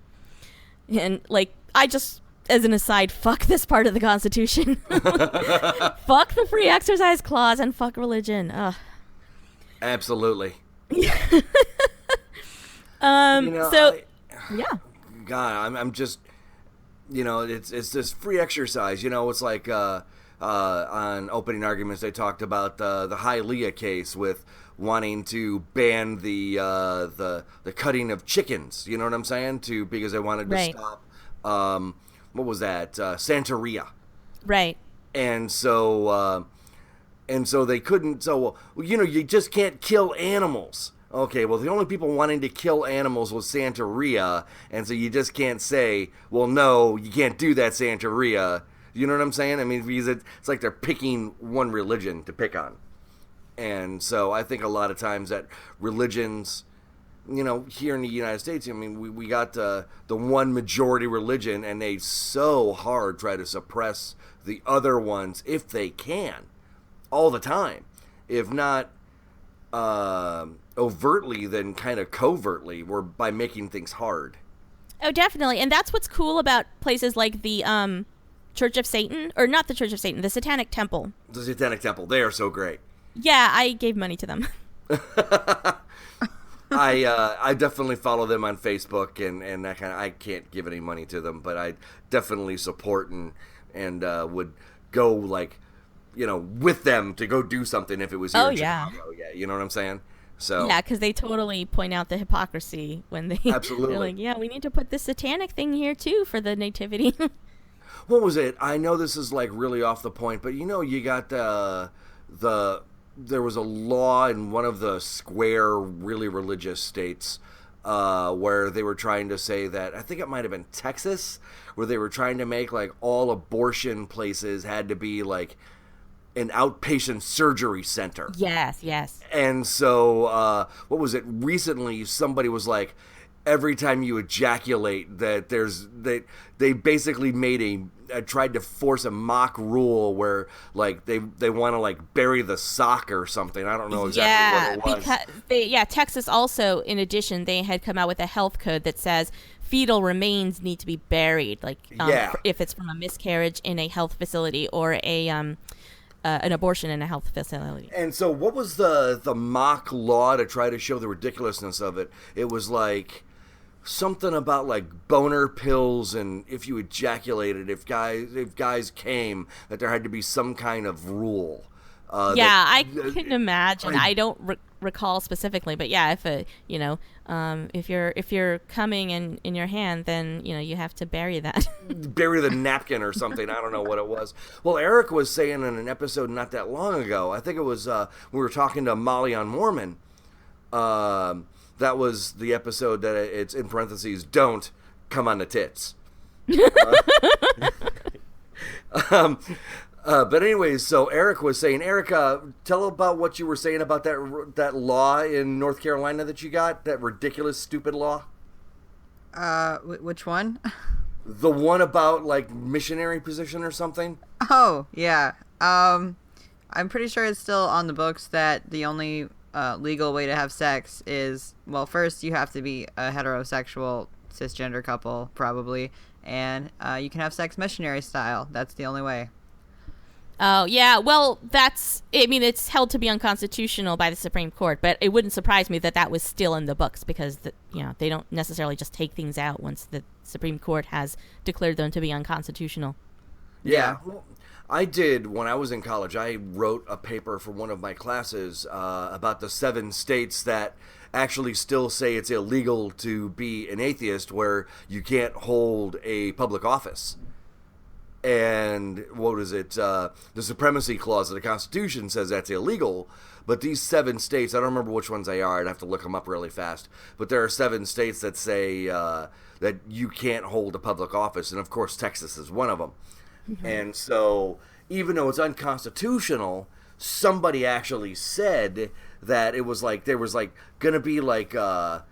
And, like, I just, as an aside, fuck this part of the Constitution. Fuck the free exercise clause and fuck religion. Ugh. Absolutely. Yeah. Yeah. God, I'm just, it's this free exercise. It's like on opening arguments they talked about the Hialeah case with wanting to ban the cutting of chickens. You know what I'm saying? Because they wanted to stop. What was that? Santeria. Right. And so they couldn't. So you just can't kill animals. Okay, well, the only people wanting to kill animals was Santeria, and so you just can't say, well, no, you can't do that, Santeria. You know what I'm saying? I mean, because it's like they're picking one religion to pick on. And so I think a lot of times that religions, here in the United States, I mean, we got the one majority religion, and they so hard try to suppress the other ones if they can, all the time. If not overtly, then kind of covertly, by making things hard. Oh, definitely. And that's what's cool about places like the Church of Satan, or not the Church of Satan, the Satanic Temple. The Satanic Temple. They are so great. Yeah, I gave money to them. I definitely follow them on Facebook and that kind of. I can't give any money to them, but I definitely support and would go with them to go do something if it was here in Chicago. Yeah, you know what I'm saying? So yeah, because they totally point out the hypocrisy when they absolutely. They're like, yeah, we need to put this satanic thing here too for the nativity. What was it? I know this is like really off the point, but you got there was a law in one of the square, really religious states where they were trying to say that, I think it might have been Texas, where they were trying to make like all abortion places had to be like an outpatient surgery center. Yes. And so, what was it? Recently, somebody was like, every time you ejaculate, that they basically made tried to force a mock rule where like they want to like bury the sock or something. I don't know exactly what it was. Because Texas also, in addition, they had come out with a health code that says fetal remains need to be buried, like if it's from a miscarriage in a health facility or an abortion in a health facility. And so what was the mock law to try to show the ridiculousness of it? It was like something about like boner pills, and if you ejaculated, if guys came, that there had to be some kind of rule. I can imagine. I don't recall specifically, but yeah, if you're coming in your hand, then you have to bury that. Bury the napkin or something. I don't know what it was. Well, Eric was saying in an episode not that long ago, I think it was we were talking to Molly on Mormon. That was the episode that it's in parentheses, don't come on the tits. But anyways, so Eric was saying, Erica, tell about what you were saying about that law in North Carolina that you got, that ridiculous, stupid law. Which one? The one about like missionary position or something. Oh yeah. I'm pretty sure it's still on the books that the only legal way to have sex is, well, first you have to be a heterosexual cisgender couple probably, and you can have sex missionary style. That's the only way. Oh, yeah. Well, it's held to be unconstitutional by the Supreme Court, but it wouldn't surprise me that was still in the books because, they don't necessarily just take things out once the Supreme Court has declared them to be unconstitutional. Yeah. Well, I did, when I was in college, I wrote a paper for one of my classes about the 7 states that actually still say it's illegal to be an atheist, where you can't hold a public office. And what is it? The Supremacy Clause of the Constitution says that's illegal. But these 7 states, I don't remember which ones they are. I'd have to look them up really fast. But there are 7 states that say that you can't hold a public office. And, of course, Texas is one of them. Mm-hmm. And so even though it's unconstitutional, somebody actually said that it was like, there was like going to be like, what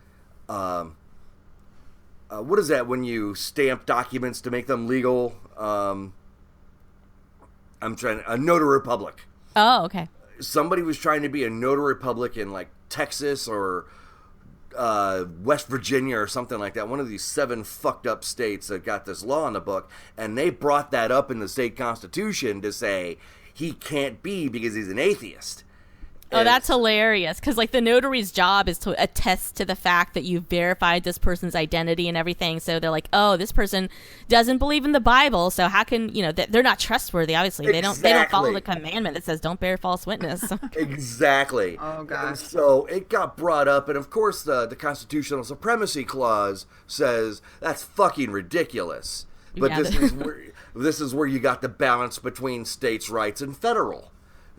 is that when you stamp documents to make them legal? A notary public. Oh, okay. Somebody was trying to be a notary public in like Texas or West Virginia or something like that. One of these 7 fucked up states that got this law in the book, and they brought that up in the state constitution to say he can't be because he's an atheist. Oh, that's hilarious. Because, like, the notary's job is to attest to the fact that you've verified this person's identity and everything. So they're like, oh, this person doesn't believe in the Bible. So how can, they're not trustworthy, obviously. Exactly. They don't follow the commandment that says don't bear false witness. Exactly. Oh, gosh. And so it got brought up. And, of course, the Constitutional Supremacy Clause says that's fucking ridiculous. But Yeah, this is where you got the balance between states' rights and federal.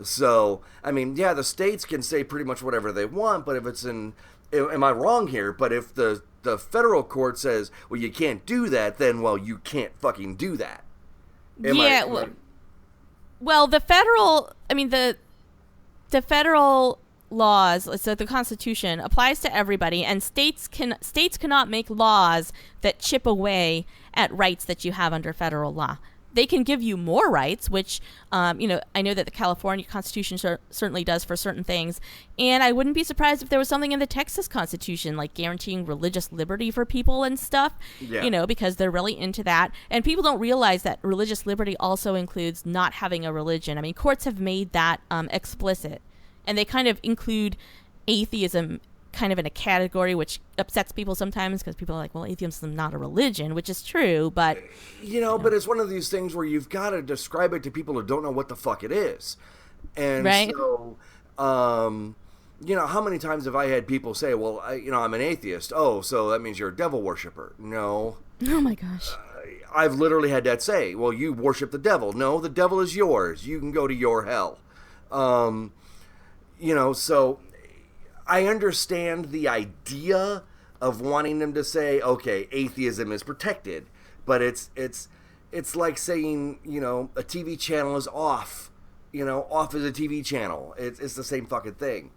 So, I mean, yeah, the states can say pretty much whatever they want, but if it's am I wrong here? But if the federal court says, well, you can't do that, then, well, you can't fucking do that. Well, the federal laws, so the Constitution applies to everybody, and states cannot make laws that chip away at rights that you have under federal law. They can give you more rights, which, I know that the California Constitution certainly does for certain things. And I wouldn't be surprised if there was something in the Texas Constitution, like guaranteeing religious liberty for people and stuff, because they're really into that. And people don't realize that religious liberty also includes not having a religion. I mean, courts have made that explicit. And they kind of include atheism kind of in a category, which upsets people sometimes because people are like, well, atheism is not a religion, which is true, but but it's one of these things where you've got to describe it to people who don't know what the fuck it is. And right. So how many times have I had people say, well, I'm an atheist. Oh, so that means you're a devil worshiper. No. Oh my gosh. I've literally had that say, well, you worship the devil. No, the devil is yours. You can go to your hell. So I understand the idea of wanting them to say, okay, atheism is protected, but it's like saying, a TV channel is off. Off is a TV channel. It's the same fucking thing.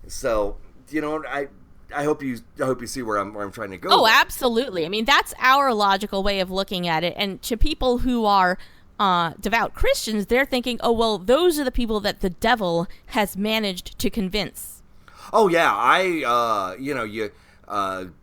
So, I hope you see where I'm trying to go. Oh, absolutely. I mean, that's our logical way of looking at it. And to people who are devout Christians, they're thinking, oh, well, those are the people that the devil has managed to convince. Oh yeah,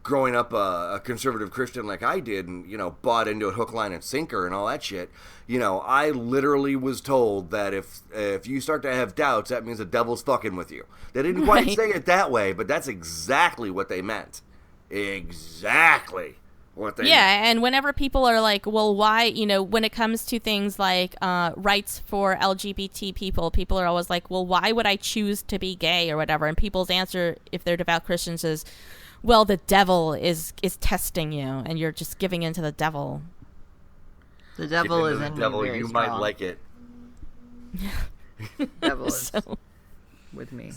growing up a conservative Christian like I did, and bought into it hook, line, and sinker, and all that shit. I literally was told that if you start to have doubts, that means the devil's fucking with you. They didn't quite say it that way, but that's exactly what they meant. Exactly what they meant. And whenever people are like, well, why? When it comes to things like rights for LGBT people are always like, well, why would I choose to be gay or whatever? And people's answer, if they're devout Christians, is, well, the devil is testing you, and you're just giving in to the devil. The devil is in the devil. Very you strong. might like it. Devil is with me.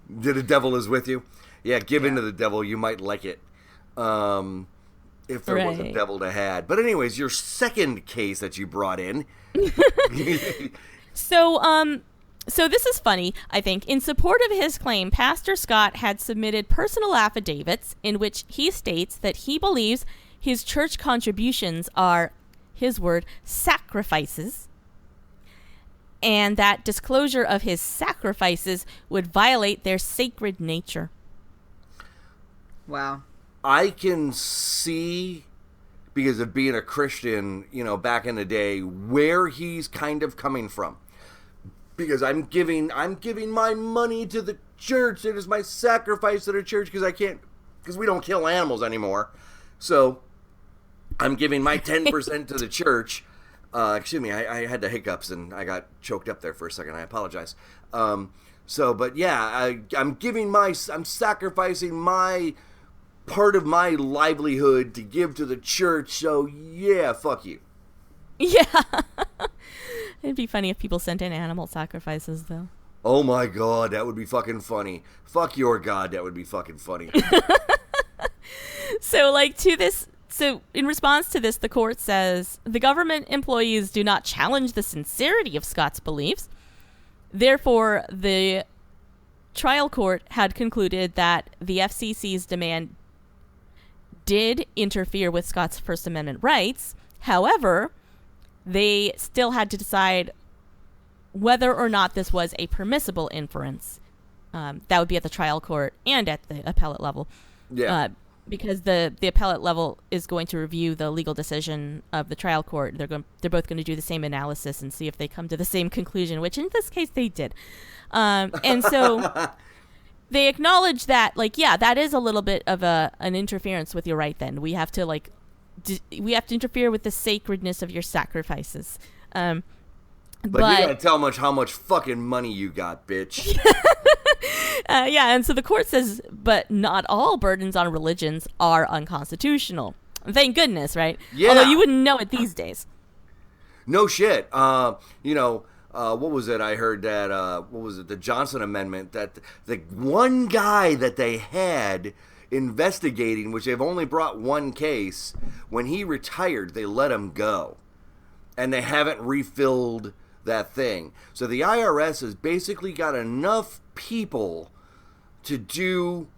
The devil is with you. Yeah, give in to the devil. You might like it. If there was a devil to had. But anyways, your second case that you brought in. So this is funny, I think. In support of his claim, Pastor Scott had submitted personal affidavits in which he states that he believes his church contributions are, his word, sacrifices, and that disclosure of his sacrifices would violate their sacred nature. Wow. I can see, because of being a Christian, back in the day, where he's kind of coming from. Because I'm giving my money to the church. It is my sacrifice to the church because we don't kill animals anymore. So I'm giving my 10% to the church. Excuse me, I had the hiccups and I got choked up there for a second. I apologize. So, but yeah, I'm sacrificing my part of my livelihood to give to the church. So yeah, fuck you. Yeah. It'd be funny if people sent in animal sacrifices, though. Oh my god, that would be fucking funny. Fuck your god, that would be fucking funny. So, so in response to this, the court says the government employees do not challenge the sincerity of Scott's beliefs. Therefore, the trial court had concluded that the FCC's demand did interfere with Scott's First Amendment rights. However, they still had to decide whether or not this was a permissible inference. That would be at the trial court and at the appellate level. Yeah. Because the appellate level is going to review the legal decision of the trial court. They're both going to do the same analysis and see if they come to the same conclusion, which in this case they did. And so they acknowledge that, that is a little bit of an interference with your right. Then we have to we have to interfere with the sacredness of your sacrifices. But you gotta tell how much fucking money you got, bitch. And so the court says, but not all burdens on religions are unconstitutional. Thank goodness, right? Yeah. Although you wouldn't know it these days. No shit. What was it? I heard that, the Johnson Amendment, that the one guy that they had investigating, which they've only brought one case, when he retired, they let him go. And they haven't refilled that thing. So the IRS has basically got enough people to do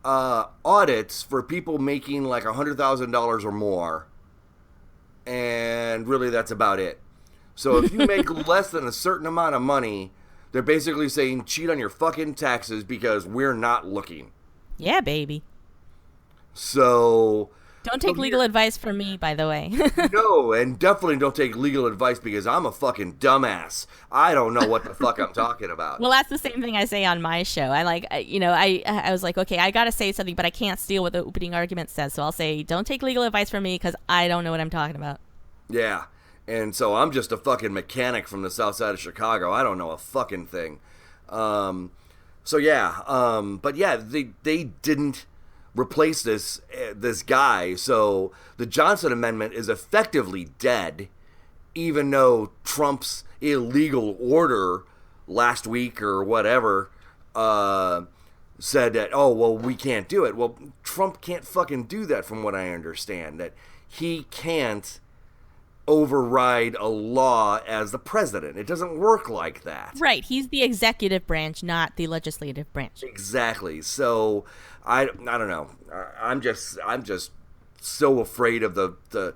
audits for people making like $100,000 or more. And really that's about it. So if you make less than a certain amount of money, they're basically saying cheat on your fucking taxes because we're not looking. Yeah, baby. So don't take legal advice from me, by the way. No, and definitely don't take legal advice because I'm a fucking dumbass. I don't know what the fuck I'm talking about. Well, that's the same thing I say on my show. I was like, okay, I got to say something, but I can't steal what the opening argument says. So I'll say, don't take legal advice from me because I don't know what I'm talking about. Yeah, and so I'm just a fucking mechanic from the south side of Chicago. I don't know a fucking thing. But yeah, they didn't replace this guy, so the Johnson Amendment is effectively dead, even though Trump's illegal order last week or whatever said that, we can't do it. Well, Trump can't fucking do that from what I understand, that he can't override a law as the president. It doesn't work like that. Right. He's the executive branch, not the legislative branch. Exactly. So I don't know. I'm just so afraid of the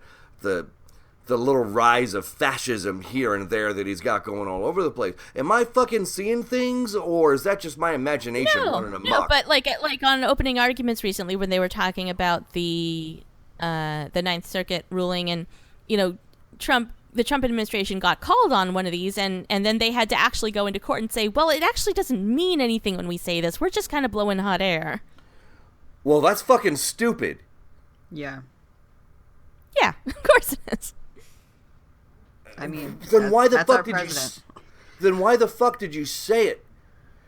little rise of fascism here and there that he's got going all over the place. Am I fucking seeing things, or is that just my imagination running amok? No, but like on opening arguments recently when they were talking about the Ninth Circuit ruling, and the Trump administration got called on one of these, and then they had to actually go into court and say, well, it actually doesn't mean anything when we say this. We're just kind of blowing hot air. Well, that's fucking stupid. Yeah. Yeah, of course it is. I mean, then why the fuck did you say it?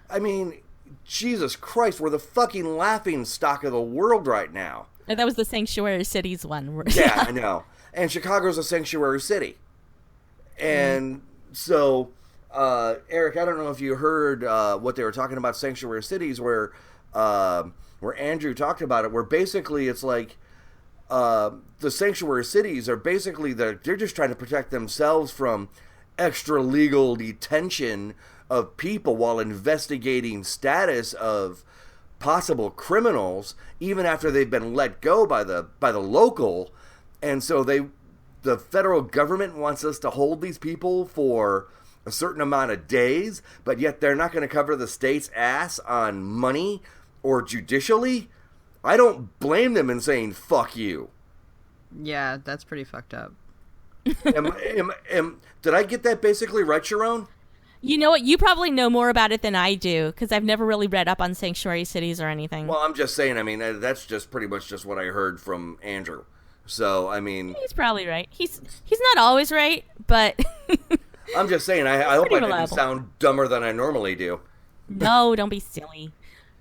I mean, Jesus Christ, we're the fucking laughing stock of the world right now. And that was the Sanctuary Cities one. Yeah, I know. And Chicago's a sanctuary city. And so, Eric, I don't know if you heard what they were talking about sanctuary cities, where Andrew talked about it, where basically it's like the sanctuary cities are basically, they're just trying to protect themselves from extra legal detention of people while investigating status of possible criminals, even after they've been let go by the local. And so the federal government wants us to hold these people for a certain amount of days, but yet they're not going to cover the state's ass on money or judicially. I don't blame them in saying, fuck you. Yeah, that's pretty fucked up. Did I get that basically right, Charone? You know what? You probably know more about it than I do, because I've never really read up on sanctuary cities or anything. Well, I'm just saying, I mean, that's just pretty much just what I heard from Andrew. So, I mean... He's probably right. He's not always right, but... I'm just saying, I hope I didn't sound dumber than I normally do. No, don't be silly.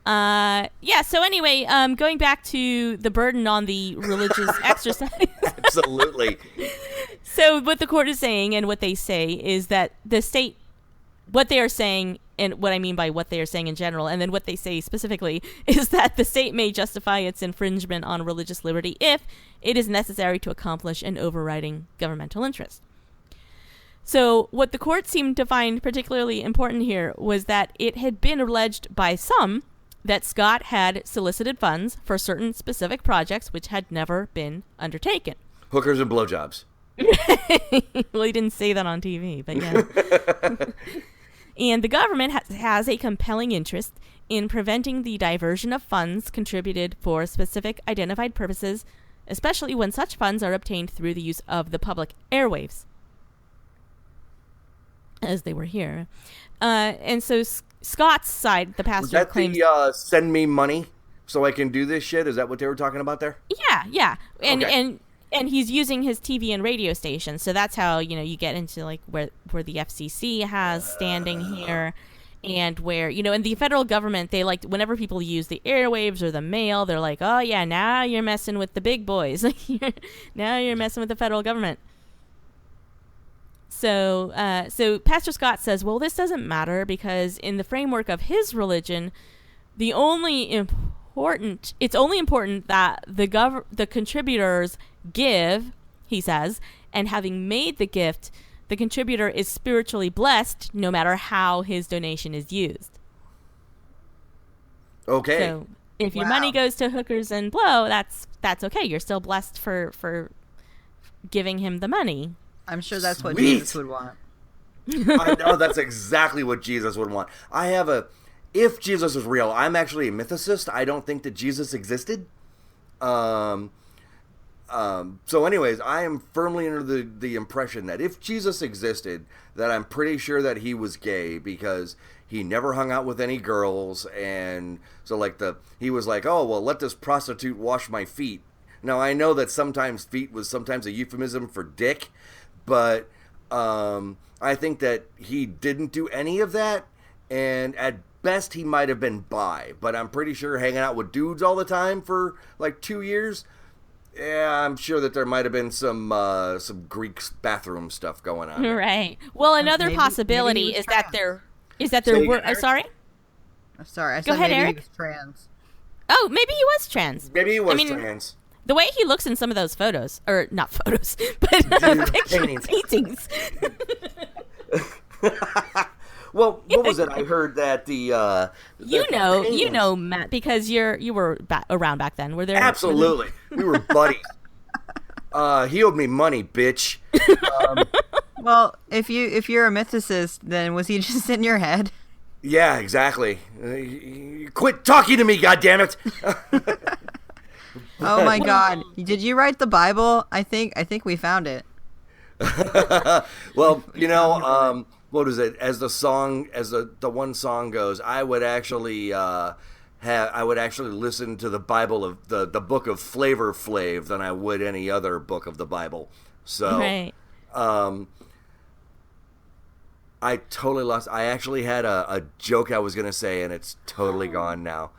Yeah, so anyway, going back to the burden on the religious exercise. Absolutely. So what the court is saying and what they say is that the state, what they are saying, and what I mean by what they are saying in general, and then what they say specifically, is that the state may justify its infringement on religious liberty if it is necessary to accomplish an overriding governmental interest. So what the court seemed to find particularly important here was that it had been alleged by some that Scott had solicited funds for certain specific projects which had never been undertaken. Hookers and blowjobs. Well, he didn't say that on TV, but yeah. And the government has a compelling interest in preventing the diversion of funds contributed for specific identified purposes, especially when such funds are obtained through the use of the public airwaves, as they were here. And so Scott's side, the pastor, Is that claims... send me money so I can do this shit? Is that what they were talking about there? Yeah. Okay. And he's using his TV and radio station, so that's how, you get into like where the FCC has standing here, and where, and the federal government, they like, whenever people use the airwaves or the mail, they're like, oh yeah, now you're messing with the big boys. Now you're messing with the federal government. So Pastor Scott says, well, this doesn't matter because in the framework of his religion, it's only important that the contributors give, he says, and having made the gift, the contributor is spiritually blessed no matter how his donation is used. Okay. So if your money goes to hookers and blow, that's okay. You're still blessed for giving him the money. I'm sure that's what Sweet. Jesus would want. I know that's exactly what Jesus would want. If Jesus is real, I'm actually a mythicist. I don't think that Jesus existed. So anyways, I am firmly under the impression that if Jesus existed, that I'm pretty sure that he was gay because he never hung out with any girls. And so he was like, oh, well, let this prostitute wash my feet. Now, I know that sometimes feet was sometimes a euphemism for dick, but I think that he didn't do any of that. And at best, he might have been bi, but I'm pretty sure hanging out with dudes all the time for like 2 years. Yeah, I'm sure that there might have been some Greek bathroom stuff going on. Right. Well, another possibility is that there were. Sorry. I'm sorry. I Go said ahead, maybe Eric. he was trans. Oh, maybe he was trans. Maybe he was trans. The way he looks in some of those photos, or not photos, but paintings. Well, what was it? I heard that you know, Matt, because you were around back then. Were there? Absolutely, we were buddies. He owed me money, bitch. Well, if you're a mythicist, then was he just in your head? Yeah, exactly. Quit talking to me, goddammit. Oh my God! Did you write the Bible? I think we found it. Well, what is it? As the one song goes, I would actually listen to the Bible of the book of Flavor Flav than I would any other book of the Bible. So, right. I totally lost. I actually had a joke I was gonna say, and it's totally gone now.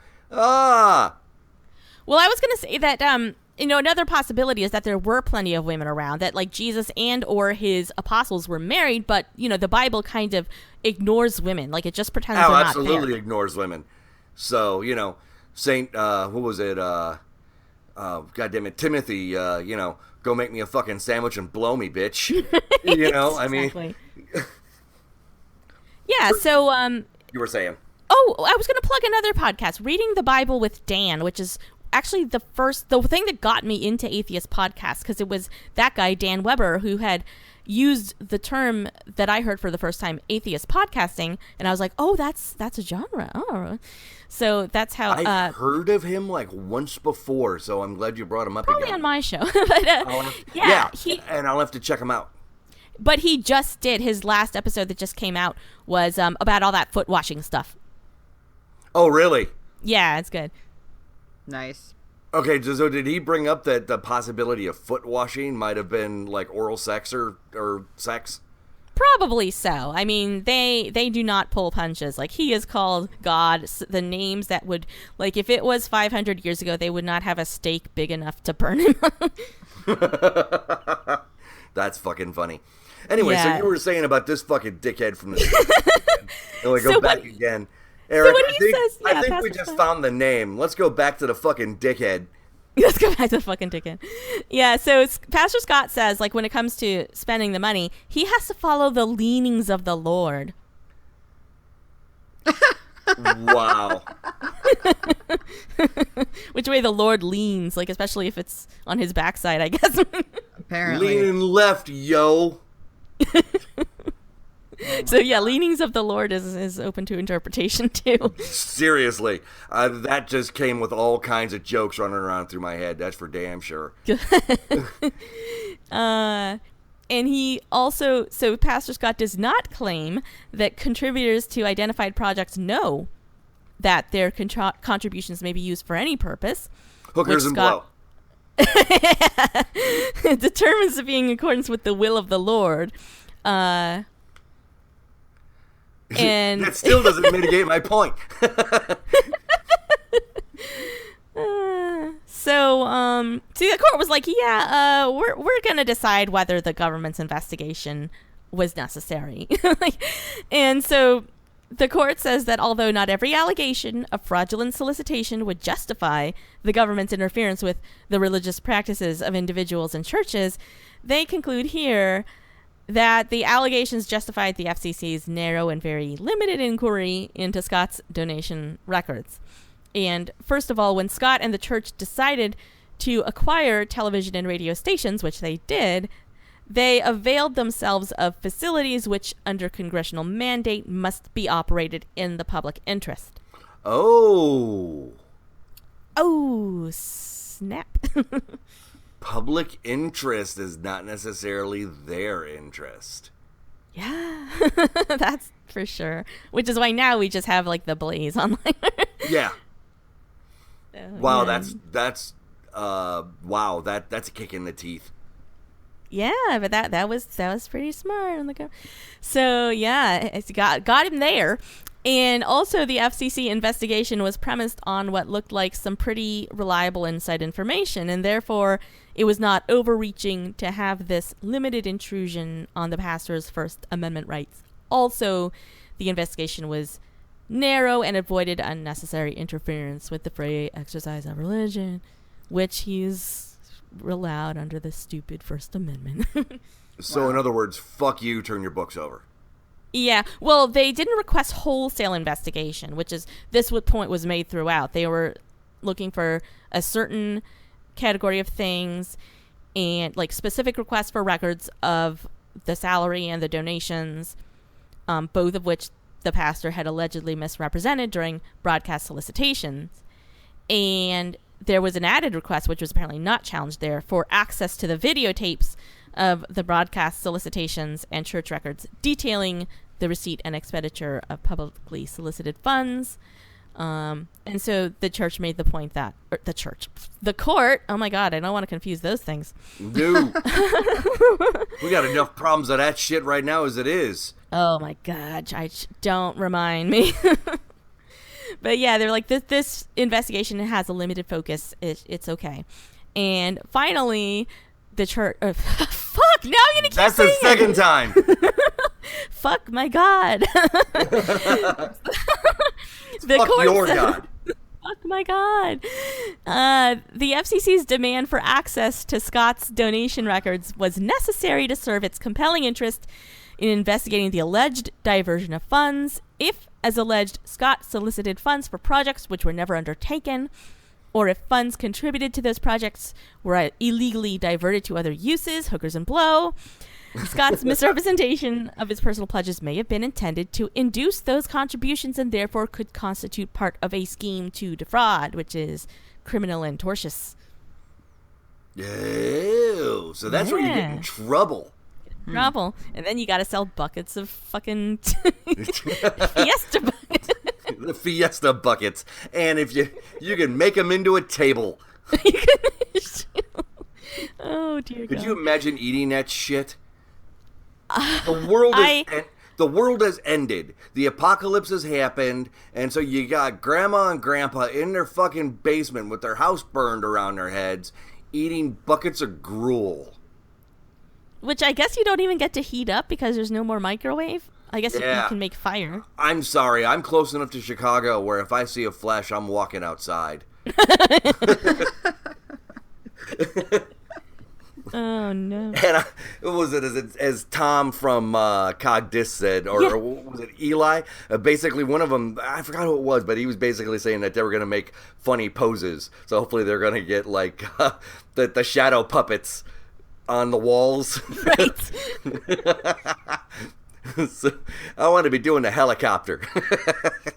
Well, I was gonna say that another possibility is that there were plenty of women around, that like Jesus and or his apostles were married, but the Bible kind of ignores women, like it just pretends they're not there. Absolutely ignores women. So Saint what was it? Goddamn it, Timothy. Go make me a fucking sandwich and blow me, bitch. I mean. Yeah. So you were saying. Oh, I was gonna plug another podcast, Reading the Bible with Dan, which is actually the thing that got me into atheist podcasts, because it was that guy, Dan Weber, who had used the term that I heard for the first time, atheist podcasting, and I was like, oh, that's a genre. Oh, so that's how I've heard of him like once before, so I'm glad you brought him up probably again. on my show. But, and I'll have to check him out. But he just did his last episode that just came out was about all that foot washing stuff. Oh, really? Yeah, it's good. Nice. Okay, so did he bring up that the possibility of foot washing might have been like oral sex or sex? Probably so. I mean, they do not pull punches. Like, he is called God. The names that would, like, if it was 500 years ago, they would not have a stake big enough to burn him on. That's fucking funny. Anyway, Yeah. so you were saying about this fucking dickhead from the... and we go So back what- again. Eric, what he says- I yeah, think we Pastor just Scott. found the name. Let's go back to the fucking dickhead. Let's go back to the fucking ticket. Yeah, so Pastor Scott says, like, when it comes to spending the money, he has to follow the leanings of the Lord. Wow. Which way the Lord leans, like, especially if it's on his backside, I guess. Apparently. Leaning left, yo. So, yeah, leanings of the Lord is open to interpretation, too. Seriously. That just came with all kinds of jokes running around through my head. That's for damn sure. And he also, so Pastor Scott does not claim that contributors to identified projects know that their contributions may be used for any purpose. Hookers which and blow. determines to be in accordance with the will of the Lord. And That still doesn't mitigate my point. so the court was like, yeah, we're gonna decide whether the government's investigation was necessary. And so the court says that although not every allegation of fraudulent solicitation would justify the government's interference with the religious practices of individuals and churches, they conclude here that the allegations justified the FCC's narrow and very limited inquiry into Scott's donation records. And first of all, when Scott and the church decided to acquire television and radio stations, which they did, they availed themselves of facilities which, under congressional mandate, must be operated in the public interest. Oh. Oh, snap. Public interest is not necessarily their interest. Yeah, that's for sure. Which is why now we just have, like, the Blaze online. Yeah. Wow, yeah. that's a kick in the teeth. Yeah, but that was pretty smart on the go. So yeah, it's got him there. And also the FCC investigation was premised on what looked like some pretty reliable inside information, and therefore it was not overreaching to have this limited intrusion on the pastor's First Amendment rights. Also, the investigation was narrow and avoided unnecessary interference with the free exercise of religion, which he's allowed under the stupid First Amendment. So in other words, fuck you, turn your books over. Yeah, well, they didn't request wholesale investigation, which is this point was made throughout. They were looking for a certain category of things and, like, specific requests for records of the salary and the donations, both of which the pastor had allegedly misrepresented during broadcast solicitations. And there was an added request, which was apparently not challenged there, for access to the videotapes of the broadcast solicitations and church records detailing the receipt and expenditure of publicly solicited funds. And so the church made the point that, the court, oh my God, I don't want to confuse those things. Dude. We got enough problems of that shit right now as it is. Oh my God, don't remind me. But yeah, they're like, this investigation has a limited focus. It's okay. And finally, the church. Fuck! Now I'm gonna keep That's the saying second time. Fuck my God. The Fuck court your said- God. Fuck my God. The FCC's demand for access to Scott's donation records was necessary to serve its compelling interest in investigating the alleged diversion of funds. If, as alleged, Scott solicited funds for projects which were never undertaken, or if funds contributed to those projects were illegally diverted to other uses, hookers and blow, Scott's misrepresentation of his personal pledges may have been intended to induce those contributions and therefore could constitute part of a scheme to defraud, which is criminal and tortious. Ew. So that's where you get in trouble. Trouble. And then you gotta sell buckets of fucking Fiesta buckets. The Fiesta buckets. And if you can make them into a table. Oh, dear God. Could you imagine eating that shit? The world has ended. The apocalypse has happened, and so you got grandma and grandpa in their fucking basement with their house burned around their heads, eating buckets of gruel. Which I guess you don't even get to heat up because there's no more microwave. I guess you can make fire. I'm sorry. I'm close enough to Chicago where if I see a flash, I'm walking outside. Oh no! And what was it as Tom from Cogdis said, or was it Eli? Basically, one of them, I forgot who it was, but he was basically saying that they were going to make funny poses. So hopefully they're going to get like the shadow puppets on the walls. Right. So I want to be doing the helicopter.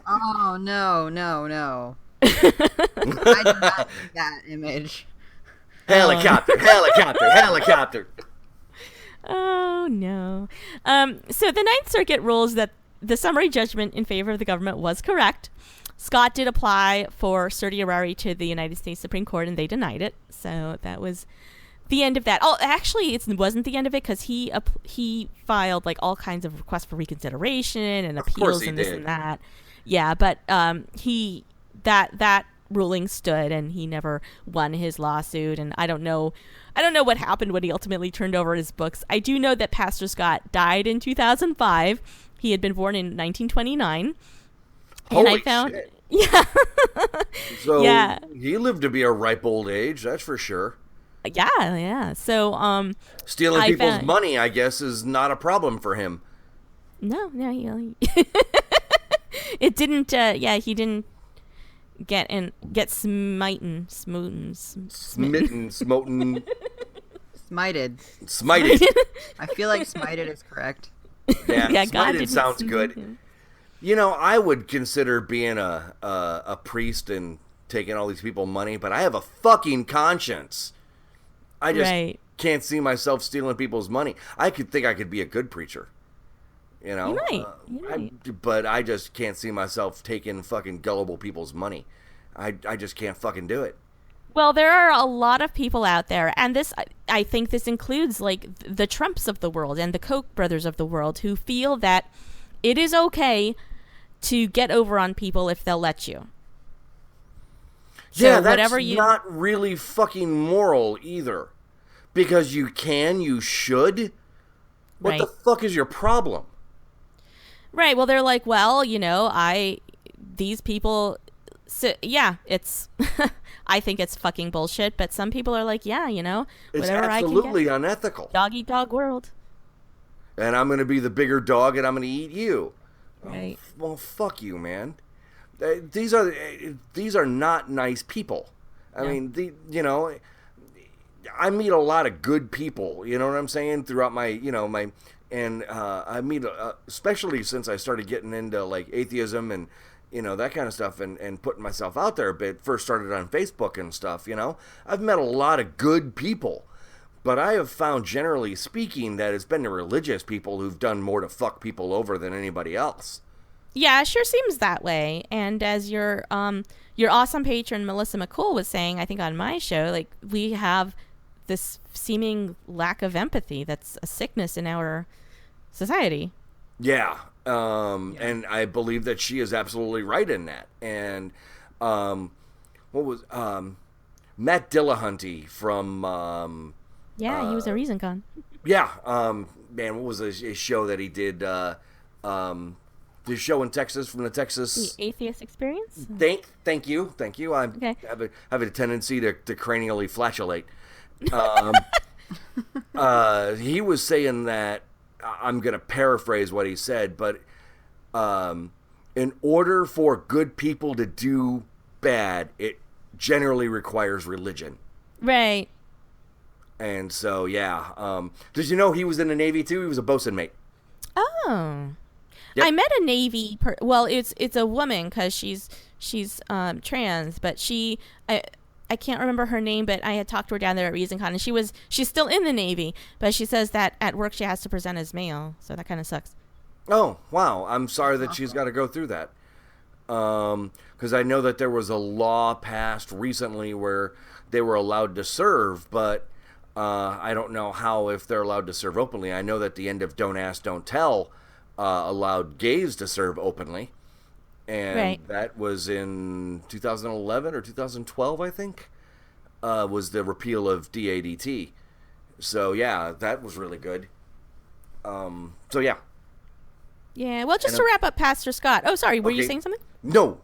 Oh no! I did not see that image. Helicopter. Oh, no. So the Ninth Circuit rules that the summary judgment in favor of the government was correct. Scott did apply for certiorari to the United States Supreme Court, and they denied it. So that was the end of that. Oh, actually, it wasn't the end of it because he filed like all kinds of requests for reconsideration and appeals and this and that. Yeah, but that ruling stood, and he never won his lawsuit. And I don't know what happened when he ultimately turned over his books. I do know that Pastor Scott died in 2005. He had been born in 1929. Holy and I found shit. Yeah. So yeah. he lived to be a ripe old age, that's for sure. Yeah. So stealing people's money, I guess, is not a problem for him. No, it didn't he didn't get smoten. Smited. I feel like smited is correct. Yeah, God smited sounds good. Him. You know, I would consider being a priest and taking all these people money, but I have a fucking conscience. I just can't see myself stealing people's money. I could be a good preacher. You know, you might. But I just can't see myself taking fucking gullible people's money. I just can't fucking do it. Well, there are a lot of people out there, and I think this includes like the Trumps of the world and the Koch brothers of the world who feel that it is okay to get over on people if they'll let you. So that's not really fucking moral either. Because you should. What the fuck is your problem? Right. Well, they're like, well, these people. So, yeah, it's. I think it's fucking bullshit. But some people are like, yeah, it's whatever I can get. absolutely unethical. Dog eat dog world. And I'm going to be the bigger dog, and I'm going to eat you. Right. Well, fuck you, man. These are not nice people. I mean, I meet a lot of good people, you know what I'm saying, throughout my, I meet, especially since I started getting into, like, atheism and, that kind of stuff and putting myself out there a bit, first started on Facebook and stuff, I've met a lot of good people, but I have found, generally speaking, that it's been the religious people who've done more to fuck people over than anybody else. Yeah, it sure seems that way. And as your awesome patron, Melissa McCool, was saying, I think on my show, like, we have this seeming lack of empathy that's a sickness in our society. Yeah. And I believe that she is absolutely right in that. And Matt Dillahunty from he was a Reason Con. Yeah. Man, what was his show that he did? The show in Texas from the Texas The Atheist Experience. Thank you. I have a tendency to cranially flatulate. He was saying that, I'm going to paraphrase what he said, but in order for good people to do bad, it generally requires religion. Right. And so, yeah. Did you know he was in the Navy too? He was a bosun mate. Oh. Yep. I met a Navy it's a woman because she's trans, but I can't remember her name, but I had talked to her down there at ReasonCon, and she's still in the Navy, but she says that at work she has to present as male, so that kind of sucks. Oh, wow. I'm sorry that she's got to go through that. Because I know that there was a law passed recently where they were allowed to serve, but I don't know if they're allowed to serve openly. I know that the end of Don't Ask, Don't Tell allowed gays to serve openly. And that was in 2011 or 2012, I think, was the repeal of DADT. So, yeah, that was really good. So, yeah. Yeah, well, just to wrap up Pastor Scott. Oh, sorry, were you saying something? No.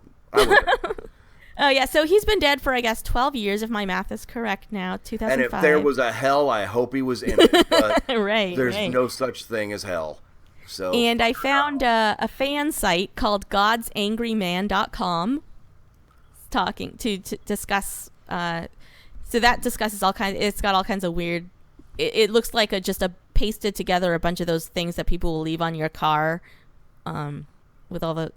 Oh, yeah, so he's been dead for, I guess, 12 years, if my math is correct now, 2005. And if there was a hell, I hope he was in it. But there's no such thing as hell. So. And I found a fan site called godsangryman.com talking to discuss. So that discusses all kinds. It's got all kinds of weird. It looks like just pasted together a bunch of those things that people will leave on your car, with all the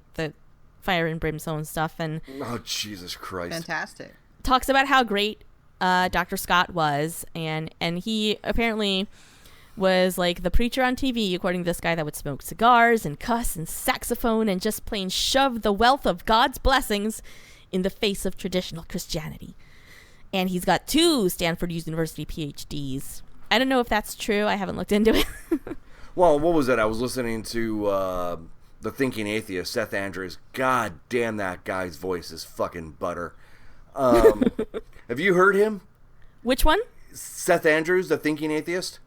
fire and brimstone stuff. And oh, Jesus Christ! Fantastic. Talks about how great Dr. Scott was, and he apparently was like the preacher on TV, according to this guy, that would smoke cigars and cuss and saxophone and just plain shove the wealth of God's blessings in the face of traditional Christianity. And he's got 2 Stanford University PhDs. I don't know if that's true. I haven't looked into it. Well, what was it? I was listening to The Thinking Atheist, Seth Andrews. God damn, that guy's voice is fucking butter. Have you heard him? Which one? Seth Andrews, The Thinking Atheist?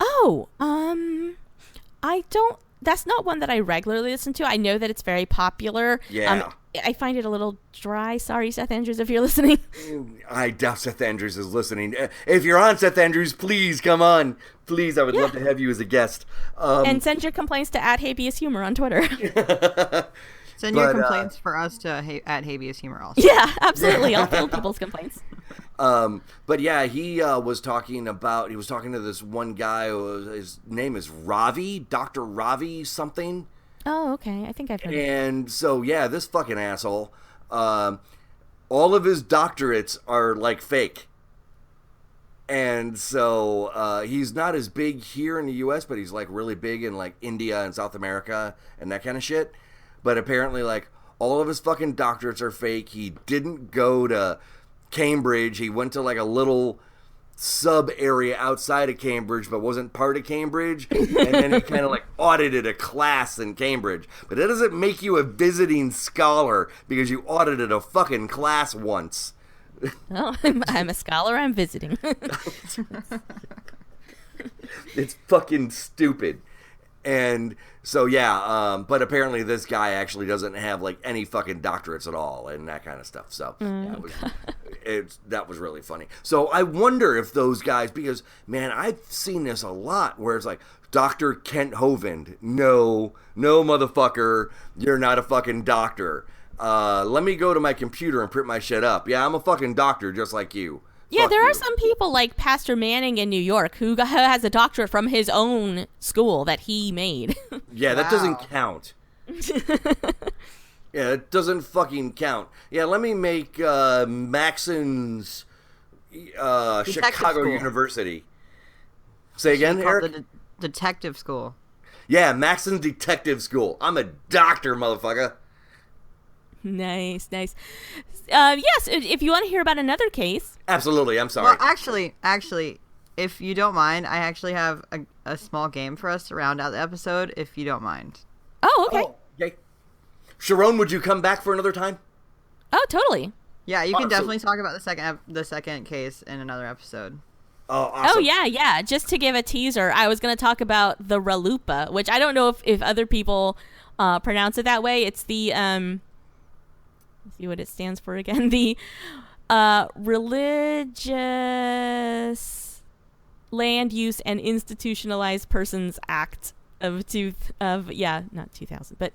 Oh, I don't. That's not one that I regularly listen to. I know that it's very popular. Yeah. I find it a little dry. Sorry, Seth Andrews, if you're listening. I doubt Seth Andrews is listening. If you're on, Seth Andrews, please come on. Please, I would love to have you as a guest. And send your complaints to @habeas_humor on Twitter. Send your complaints for us to @habeas_humor also. Yeah, absolutely. I'll field people's complaints. But yeah, he was talking to this one guy. His name is Ravi, Dr. Ravi something. Oh, okay. I think I've heard of it. And so, yeah, this fucking asshole, all of his doctorates are like fake. And so, he's not as big here in the US, but he's like really big in like India and South America and that kind of shit. But apparently, like, all of his fucking doctorates are fake. He didn't go to Cambridge. He went to like a little sub area outside of Cambridge, but wasn't part of Cambridge. And then he kind of like audited a class in Cambridge. But that doesn't make you a visiting scholar because you audited a fucking class once. Oh, I'm a scholar. I'm visiting. It's fucking stupid. And so, yeah, but apparently this guy actually doesn't have, like, any fucking doctorates at all and that kind of stuff. So that was really funny. So I wonder if those guys, because, man, I've seen this a lot where it's like, Dr. Kent Hovind, no, motherfucker, you're not a fucking doctor. Let me go to my computer and print my shit up. Yeah, I'm a fucking doctor just like you. Yeah, there are some people like Pastor Manning in New York who has a doctorate from his own school that he made. Yeah, that doesn't count. Yeah, it doesn't fucking count. Yeah, let me make Maxon's Chicago University. Say again, Eric? The detective school. Yeah, Maxon's Detective School. I'm a doctor, motherfucker. Nice. Yes, if you want to hear about another case. Absolutely, I'm sorry. Well, actually, if you don't mind, I actually have a small game for us to round out the episode, if you don't mind. Oh, okay. Okay. Charone, would you come back for another time? Oh, totally. Yeah, you can definitely talk about the second case in another episode. Oh, awesome. Oh, yeah. Just to give a teaser, I was going to talk about the RLUPA, which I don't know if other people pronounce it that way. It's the... let's see what it stands for again. The Religious Land Use and Institutionalized Persons Act of not 2000, but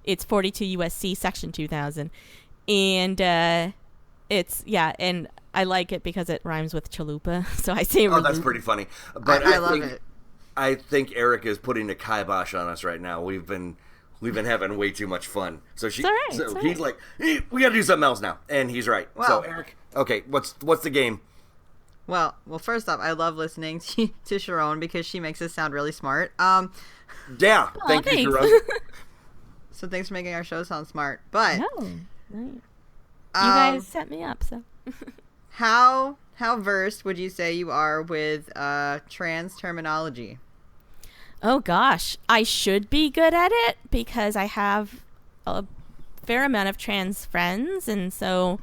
it's 42 USC Section 2000, and it's and I like it because it rhymes with chalupa, so I say. Oh, that's pretty funny. But I love it. I think Eric is putting a kibosh on us right now. We've been having way too much fun. So he's like, hey, we got to do something else now, and he's right. Well, so Eric, okay, what's the game? Well, first off, I love listening to Charone because she makes us sound really smart. Yeah, thank you, Charone. So thanks for making our show sound smart. But you guys set me up. So how how versed would you say you are with trans terminology? Oh gosh, I should be good at it because I have a fair amount of trans friends, and so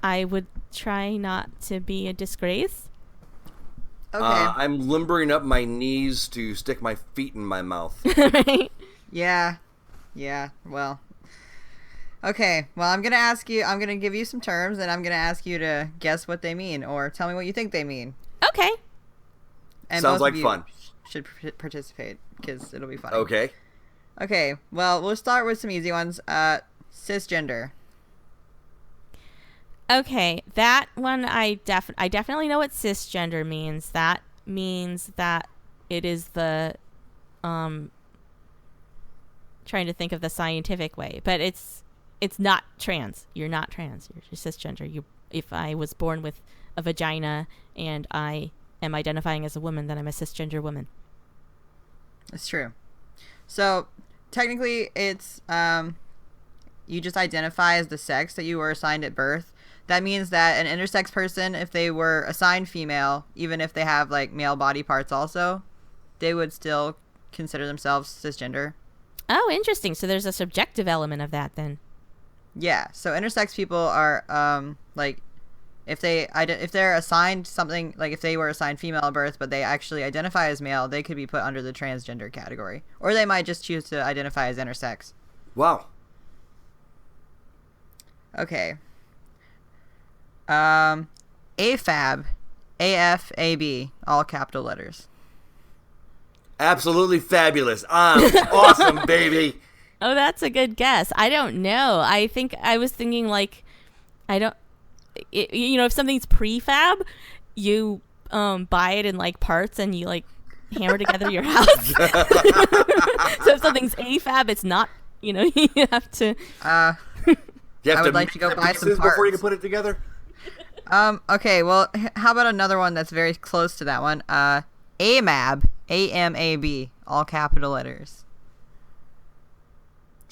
I would try not to be a disgrace. Okay. I'm limbering up my knees to stick my feet in my mouth. Right? Yeah. Well. Okay. Well, I'm gonna give you some terms, and I'm gonna ask you to guess what they mean, or tell me what you think they mean. Okay. And Sounds both like of you fun. Should participate because it'll be fun. Okay. Okay. Well, we'll start with some easy ones. Cisgender. Okay, that one I definitely know what cisgender means. That means that it is the trying to think of the scientific way, but it's not trans. You're not trans. You're cisgender. If I was born with a vagina and I am identifying as a woman, then I'm a cisgender woman. It's true. So technically, it's you just identify as the sex that you were assigned at birth. That means that an intersex person, if they were assigned female, even if they have like male body parts also, they would still consider themselves cisgender. Oh, interesting. So there's a subjective element of that then. Yeah. So intersex people are like if they're assigned something, like if they were assigned female at birth but they actually identify as male, they could be put under the transgender category, or they might just choose to identify as intersex. Wow. Okay. AFAB, AFAB, all capital letters. Absolutely fabulous. Awesome, baby. Oh, that's a good guess. I don't know. I think I was thinking like, if something's prefab, you buy it in like parts and you like hammer together your house. So if something's AFAB, it's not. You have to. I would like to go buy some parts before you can put it together. Okay, well, how about another one that's very close to that one? AMAB, AMAB, all capital letters.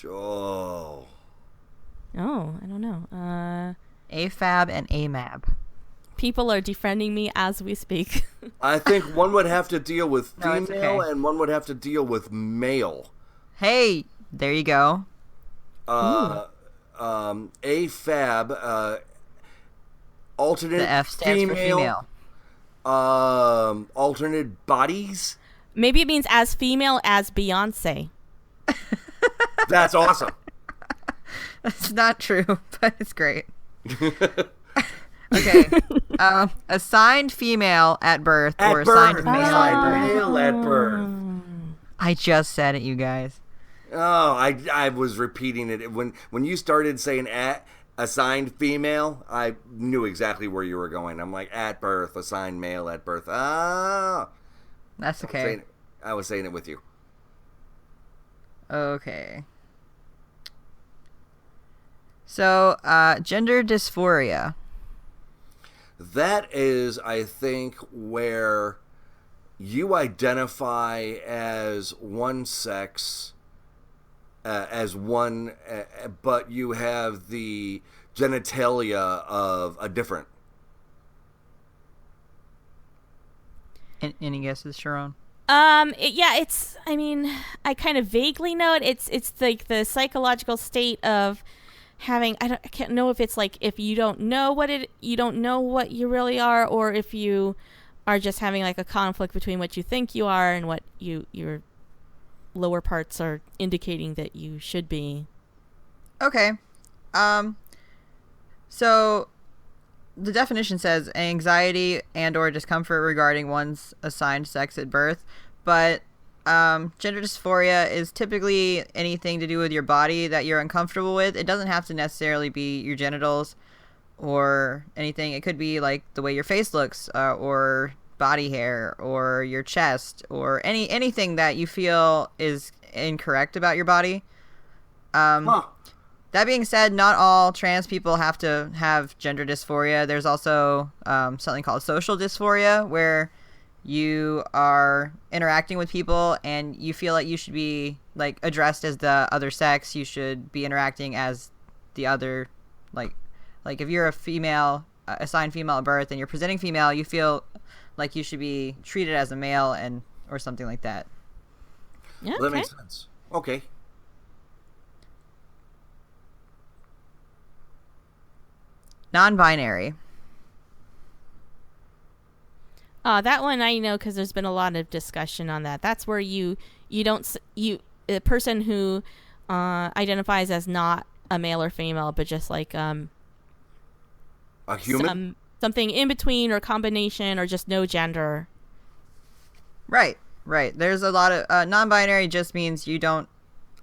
Oh. Oh, I don't know. AFAB and AMAB. People are defriending me as we speak. I think one would have to deal with No, it's female okay. and one would have to deal with male. Hey, there you go. AFAB, alternate The F stands for female. Alternate bodies. Maybe it means as female as Beyonce. That's awesome. That's not true, but it's great. Okay. Assigned female at birth or assigned male at birth. Male at birth. I just said it, you guys. Oh, I was repeating it when you started saying assigned female. I knew exactly where you were going. I'm like, at birth, assigned male at birth. Ah, That's okay. I was saying it with you. Okay. So, gender dysphoria. That is, I think, where you identify as one sex, as one, but you have the genitalia of a different. Any guesses, Charone? It's. I mean, I kind of vaguely know it. It's like the psychological state of having. I can't know if it's like if you don't know you don't know what you really are, or if you are just having like a conflict between what you think you are and what your lower parts are indicating that you should be. Okay. So the definition says anxiety and or discomfort regarding one's assigned sex at birth, but gender dysphoria is typically anything to do with your body that you're uncomfortable with. It doesn't have to necessarily be your genitals or anything. It could be like the way your face looks, or body hair, or your chest, or anything that you feel is incorrect about your body. That being said, not all trans people have to have gender dysphoria. There's also something called social dysphoria, where you are interacting with people and you feel like you should be like addressed as the other sex. You should be interacting as the other, like if you're a female assigned female at birth and you're presenting female, you feel like you should be treated as a male and or something like that. Yeah, Well, that makes sense. Okay. Non-binary. That one I know because there's been a lot of discussion on that. That's where you a person who identifies as not a male or female, but just like A human? something in between or combination or just no gender. Right. There's a lot of non-binary just means you don't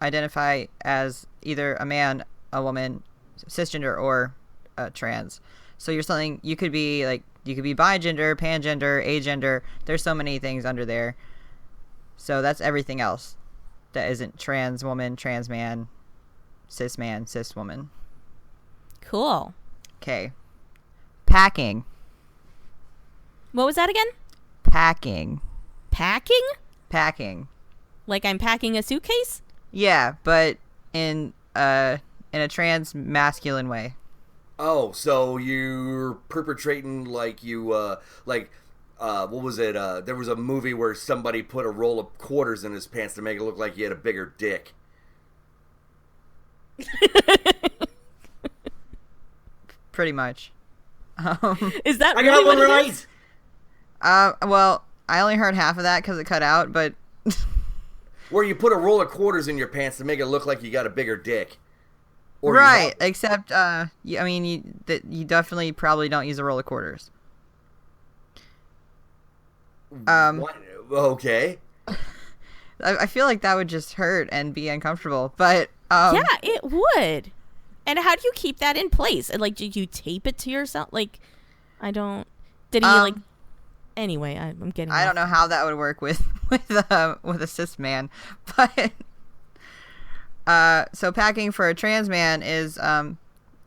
identify as either a man, a woman, cisgender, or trans. So you could be bigender, pangender, agender. There's so many things under there. So that's everything else that isn't trans woman, trans man, cis woman. Cool. Okay. Packing. What was that again? Packing. Packing? Like I'm packing a suitcase? Yeah, but in a trans masculine way. Oh, so you're perpetrating like what was it? There was a movie where somebody put a roll of quarters in his pants to make it look like he had a bigger dick. Pretty much. Is that I really got one what it right. is? Well, I only heard half of that because it cut out, but Where you put a roll of quarters in your pants to make it look like you got a bigger dick. Or right. Except, you definitely probably don't use a roll of quarters. What? Okay. I feel like that would just hurt and be uncomfortable, but yeah, it would. And how do you keep that in place? And like, did you tape it to yourself? Like, I don't. Did he like? Anyway, I'm getting. I don't know how that would work with a cis man, but so packing for a trans man is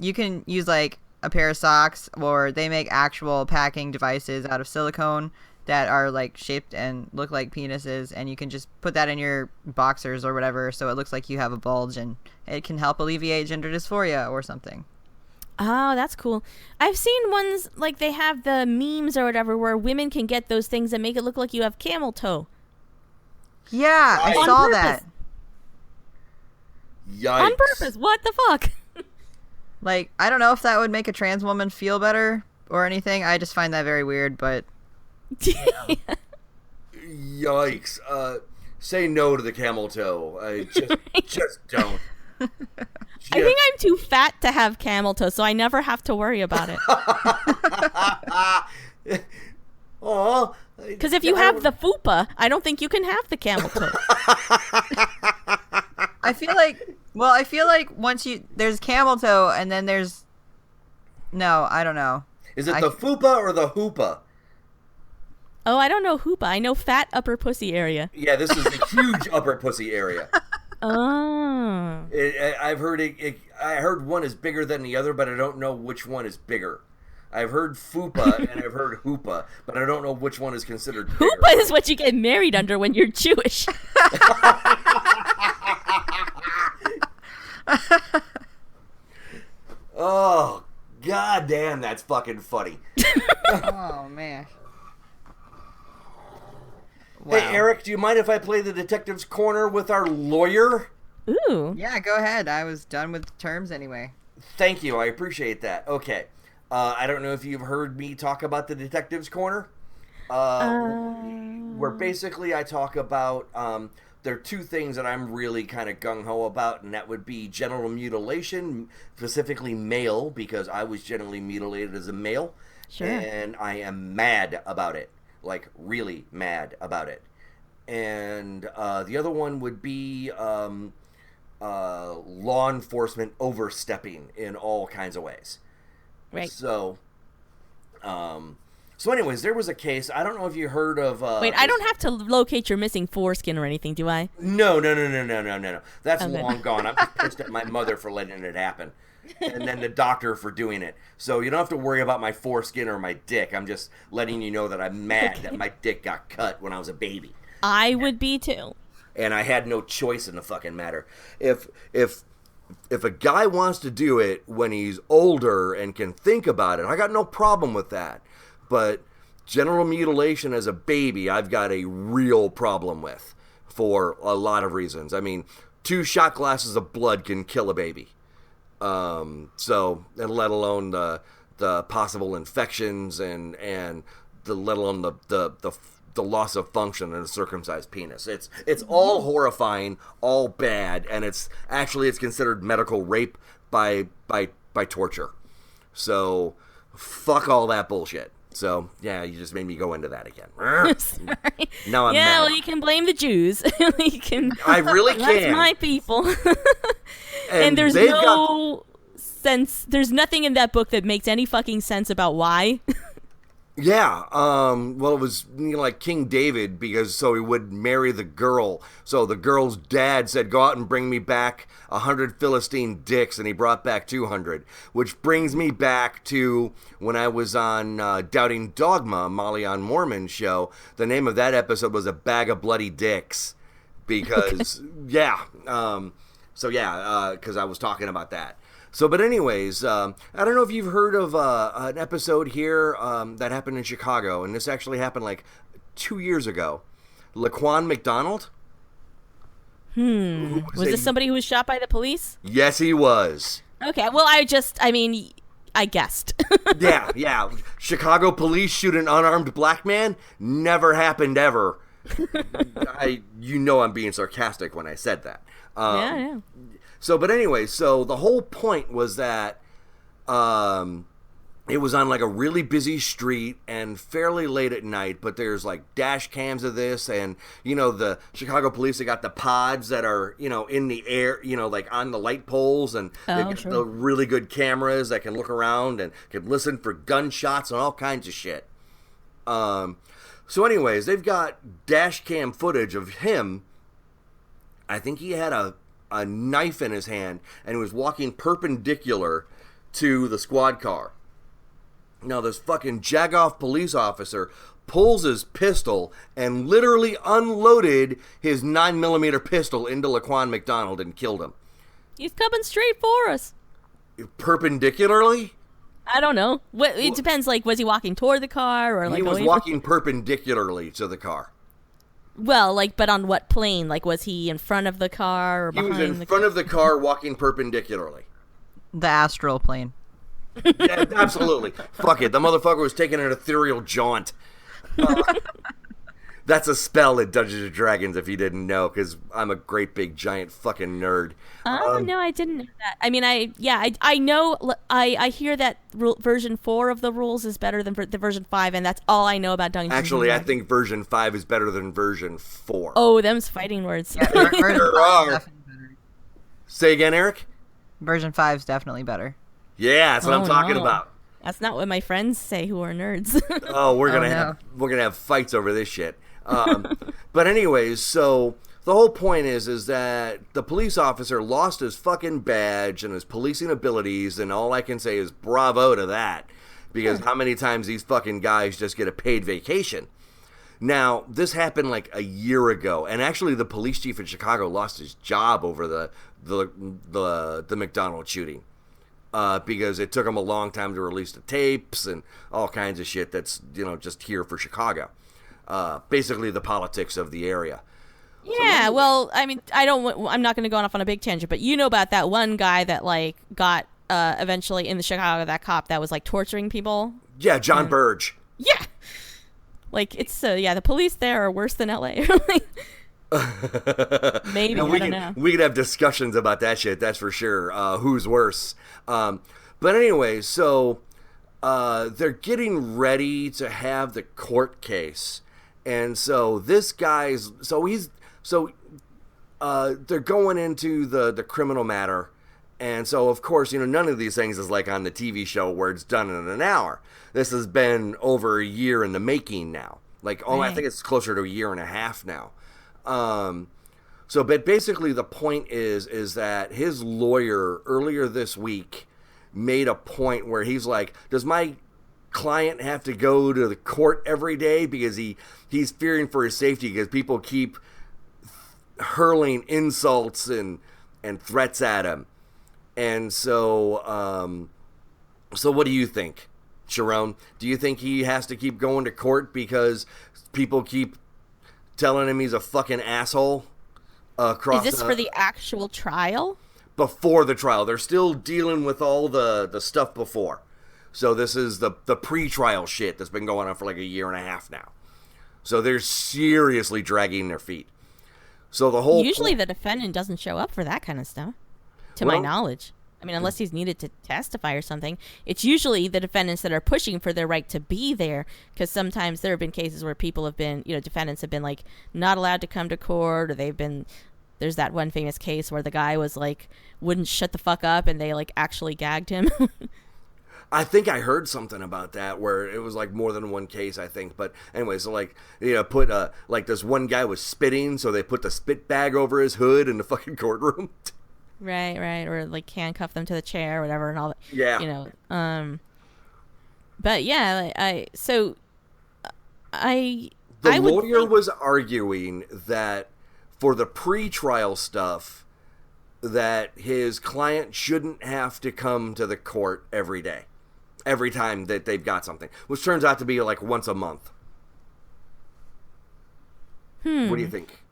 you can use like a pair of socks, or they make actual packing devices out of silicone that are like shaped and look like penises, and you can just put that in your boxers or whatever, so it looks like you have a bulge, and it can help alleviate gender dysphoria or something. Oh, that's cool. I've seen ones like they have the memes or whatever where women can get those things and make it look like you have camel toe. Yeah, I On saw purpose. that. Yikes. On purpose. What the fuck? Like, I don't know if that would make a trans woman feel better or anything. I just find that very weird, but Yikes. Say no to the camel toe. Just don't. I think I'm too fat to have camel toe, so I never have to worry about it. Aw. Because if you have the FUPA, I don't think you can have the camel toe. I feel like once there's camel toe, and then there's, no, I don't know. Is it the FUPA or the hoopa? Oh, I don't know HUPA. I know fat upper pussy area. Yeah, this is the huge upper pussy area. Oh. I've heard I heard one is bigger than the other, but I don't know which one is bigger. I've heard FUPA and I've heard hoopa, but I don't know which one is considered bigger. HUPA is what you get married under when you're Jewish. Oh, god damn, that's fucking funny. Oh, man. Wow. Hey, Eric, do you mind if I play the detective's corner with our lawyer? Ooh. Yeah, go ahead. I was done with terms anyway. Thank you. I appreciate that. Okay. I don't know if you've heard me talk about the detective's corner. Where basically I talk about there are two things that I'm really kind of gung-ho about, and that would be genital mutilation, specifically male, because I was genitally mutilated as a male. Sure. And I am mad about it. Like, really mad about it. And the other one would be law enforcement overstepping in all kinds of ways. Right. So anyways, there was a case. I don't know if you heard of. Wait, I don't have to locate your missing foreskin or anything, do I? No. That's Okay. long gone. I'm just pissed at my mother for letting it happen, and then the doctor for doing it. So you don't have to worry about my foreskin or my dick. I'm just letting you know that I'm mad that my dick got cut when I was a baby. I would be too. And I had no choice in the fucking matter. If if a guy wants to do it when he's older and can think about it, I got no problem with that. But genital mutilation as a baby, I've got a real problem with for a lot of reasons. I mean, 2 shot glasses of blood can kill a baby. So, and let alone the possible infections and let alone the loss of function in a circumcised penis. It's all horrifying, all bad, and it's considered medical rape by torture. So fuck all that bullshit. So yeah, you just made me go into that again. Sorry. Now I'm mad. Well, you can blame the Jews. I really can. That's my people. And there's no sense. There's nothing in that book that makes any fucking sense about why. Yeah, well, it was like King David, so he would marry the girl. So the girl's dad said, go out and bring me back 100 Philistine dicks, and he brought back 200. Which brings me back to when I was on Doubting Dogma, Molly on Mormon show. The name of that episode was A Bag of Bloody Dicks. Because, because I was talking about that. So, but anyways, I don't know if you've heard of an episode here that happened in Chicago, and this actually happened like 2 years ago. Laquan McDonald? Was this somebody who was shot by the police? Yes, he was. Okay, well, I guessed. Yeah. Chicago police shoot an unarmed black man? Never happened ever. I'm being sarcastic when I said that. Yeah. So, but anyway, the whole point was that it was on like a really busy street and fairly late at night, but there's like dash cams of this, and the Chicago police, they got the pods that are in the air, like on the light poles, and they've got the really good cameras that can look around and can listen for gunshots and all kinds of shit. So anyways, they've got dash cam footage of him. I think he had a knife in his hand, and he was walking perpendicular to the squad car. Now, this fucking jagoff police officer pulls his pistol and literally unloaded his 9mm pistol into Laquan McDonald and killed him. He's coming straight for us. Perpendicularly? I don't know. It depends, like, was he walking toward the car? Or like he was walking perpendicularly to the car. Well, like, but on what plane? Like, was he in front of the car or behind the car? He was in front of the car walking perpendicularly. The astral plane. Yeah, absolutely. Fuck it. The motherfucker was taking an ethereal jaunt. That's a spell in Dungeons & Dragons, if you didn't know, because I'm a great big giant fucking nerd. Oh, no, I didn't know that. I mean, I know, I hear that version 4 of the rules is better than the version 5, and that's all I know about Dungeons & Dragons. Actually, I think version 5 is better than version 4. Oh, them's fighting words. Yeah, version 5 is definitely better. Say again, Eric? Version 5 is definitely better. Yeah, that's what I'm talking about. That's not what my friends say who are nerds. Oh, we're gonna have fights over this shit. But anyways, so the whole point is that the police officer lost his fucking badge and his policing abilities, and all I can say is bravo to that, because how many times these fucking guys just get a paid vacation? Now, this happened like a year ago, and actually the police chief in Chicago lost his job over the McDonald shooting. Because it took him a long time to release the tapes and all kinds of shit that's, just here for Chicago. Basically the politics of the area. Yeah, well, I mean, I'm not going to go off on a big tangent, but you know about that one guy that, like, got eventually in the Chicago, that cop that was, like, torturing people? Yeah, John Burge. Yeah! Like, it's, the police there are worse than LA. Maybe, I don't know. We could have discussions about that shit, that's for sure. Who's worse? But anyway, so they're getting ready to have the court case. And so this guy's... they're going into the criminal matter. And so, of course, none of these things is like on the TV show where it's done in an hour. This has been over a year in the making now. Like, I think it's closer to a year and a half now. But basically the point is that his lawyer earlier this week made a point where he's like, does my client have to go to the court every day? Because he's fearing for his safety because people keep hurling insults and threats at him. And so, so what do you think, Charone? Do you think he has to keep going to court because people keep telling him he's a fucking asshole? Is this for the actual trial? Before the trial. They're still dealing with all the stuff before. So this is the pre-trial shit that's been going on for like a year and a half now. So they're seriously dragging their feet. So the whole... Usually the defendant doesn't show up for that kind of stuff, to my knowledge. I mean, unless he's needed to testify or something. It's usually the defendants that are pushing for their right to be there, because sometimes there have been cases where people have been, defendants have been, like, not allowed to come to court, or they've been... There's that one famous case where the guy was, like, wouldn't shut the fuck up, and they, like, actually gagged him. I think I heard something about that where it was like more than one case, I think. But anyway, so like, put like this one guy was spitting, so they put the spit bag over his hood in the fucking courtroom. Right. Or like handcuff them to the chair or whatever and all that. Yeah. But yeah, the lawyer was arguing that for the pre-trial stuff, that his client shouldn't have to come to the court every day. Every time that they've got something, which turns out to be like once a month. What do you think?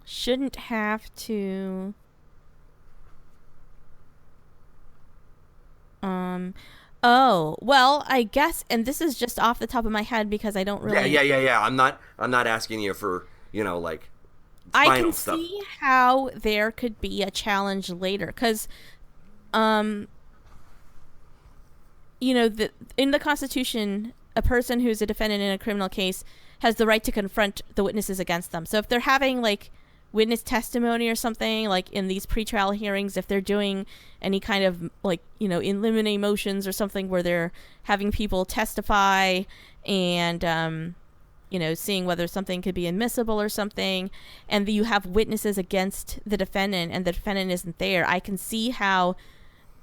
Shouldn't have to. Oh, well, I guess, and this is just off the top of my head because I don't really. Yeah. I'm not asking you for like. I can stuff. see how there could be a challenge later because, in the Constitution, a person who's a defendant in a criminal case has the right to confront the witnesses against them. So if they're having, like, witness testimony or something, like in these pretrial hearings, if they're doing any kind of, like, in limine motions or something where they're having people testify and, seeing whether something could be admissible or something, and you have witnesses against the defendant and the defendant isn't there, I can see how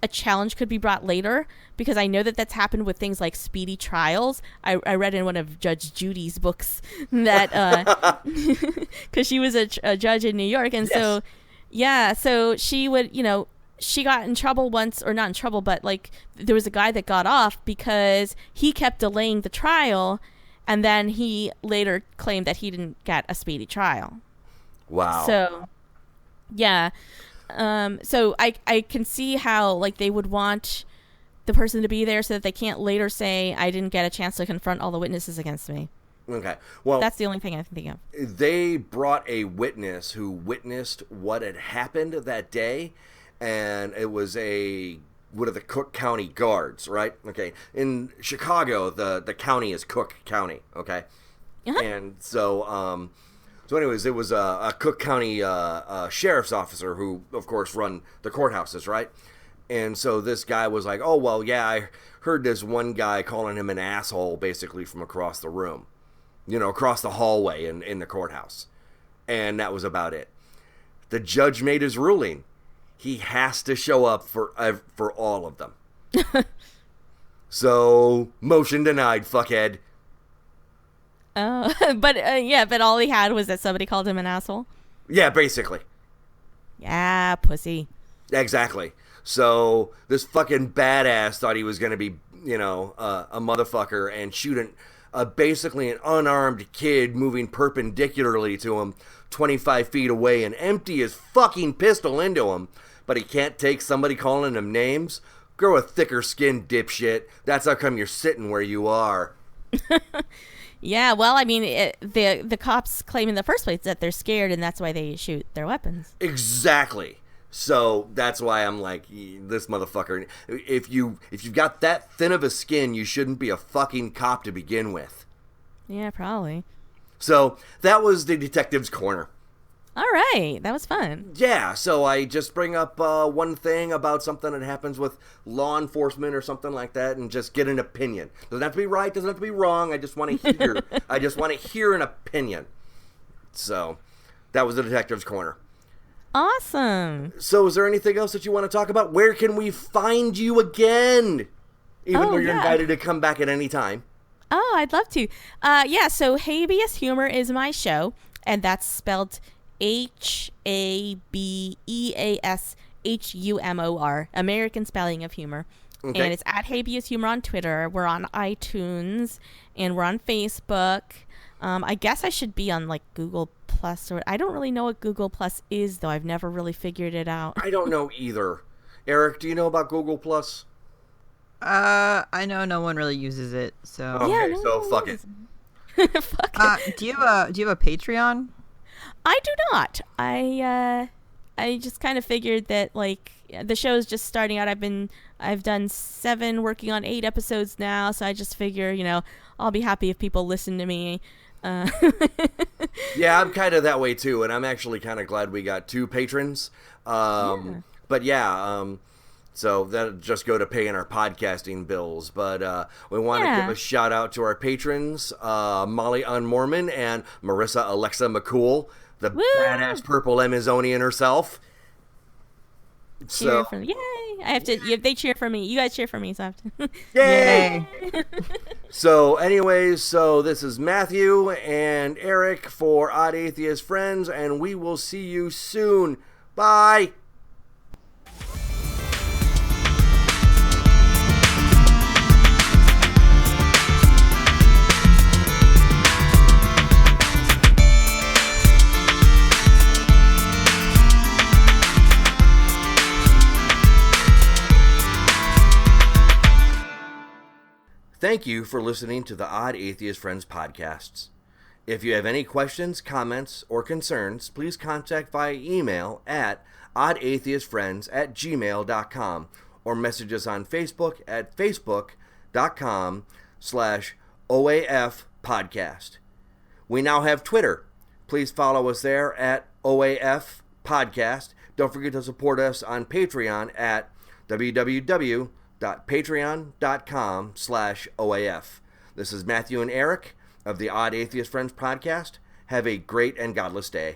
a challenge could be brought later, because I know that that's happened with things like speedy trials. I read in one of Judge Judy's books that because she was a judge in New York, and so she would, she got in trouble once, or not in trouble, but like there was a guy that got off because he kept delaying the trial, and then he later claimed that he didn't get a speedy trial. Wow. So yeah. So I can see how, like, they would want the person to be there so that they can't later say, I didn't get a chance to confront all the witnesses against me. Okay. Well, that's the only thing I can think of. They brought a witness who witnessed what had happened that day, and it was one of the Cook County guards, right? Okay. In Chicago, the county is Cook County, okay? Uh-huh. And so, so anyways, it was a Cook County sheriff's officer who, of course, run the courthouses, right? And so this guy was like, oh, well, yeah, I heard this one guy calling him an asshole basically from across the room, across the hallway in the courthouse. And that was about it. The judge made his ruling. He has to show up for all of them. So, motion denied, fuckhead. Oh, but all he had was that somebody called him an asshole? Yeah, basically. Yeah, pussy. Exactly. So, this fucking badass thought he was going to be, a motherfucker and shoot basically an unarmed kid moving perpendicularly to him 25 feet away and empty his fucking pistol into him. But he can't take somebody calling him names? Grow a thicker skin, dipshit. That's how come you're sitting where you are. Yeah, well, I mean, the cops claim in the first place that they're scared, and that's why they shoot their weapons. Exactly. So that's why I'm like, this motherfucker. If you've got that thin of a skin, you shouldn't be a fucking cop to begin with. Yeah, probably. So that was the detective's corner. All right, that was fun. Yeah, so I just bring up one thing about something that happens with law enforcement or something like that, and just get an opinion. Doesn't have to be right, doesn't have to be wrong. I just want to hear. I just want to hear an opinion. So that was the detective's corner. Awesome. So is there anything else that you want to talk about? Where can we find you again? Even though you're invited to come back at any time. Oh, I'd love to. Yeah, so Habeas Humor is my show, and that's spelled HABEAS HUMOR, American Spelling of Humor. Okay. And it's at Habeas Humor on Twitter. We're on iTunes, and we're on Facebook. I guess I should be on like Google Plus, or I don't really know what Google Plus is, though. I've never really figured it out. I don't know either. Eric, do you know about Google Plus? I know no one really uses it, so. Okay, Yeah, so fuck it. Fuck it. Do you have a Patreon? I do not. I just kind of figured that like the show is just starting out. I've done 7, working on 8 episodes now, so I just figure, you know, I'll be happy if people listen to me. Yeah, I'm kind of that way too, and I'm actually kind of glad we got 2 patrons. But yeah, so that'll just go to paying our podcasting bills. But we want to give a shout out to our patrons, Molly Ann Mormon and Marissa Alexa McCool, the badass purple Amazonian herself. Cheer for me. Yay! I have to. They cheer for me. You guys cheer for me, so I have to. Yay! So, anyways, this is Matthew and Eric for Odd Atheist Friends, and we will see you soon. Bye! Thank you for listening to the Odd Atheist Friends podcasts. If you have any questions, comments, or concerns, please contact via email at oddatheistfriends@gmail.com or message us on Facebook at facebook.com/OAF podcast. We now have Twitter. Please follow us there at OAF podcast. Don't forget to support us on Patreon at www.patreon.com/OAF. This is Matthew and Eric of the Odd Atheist Friends podcast. Have a great and godless day.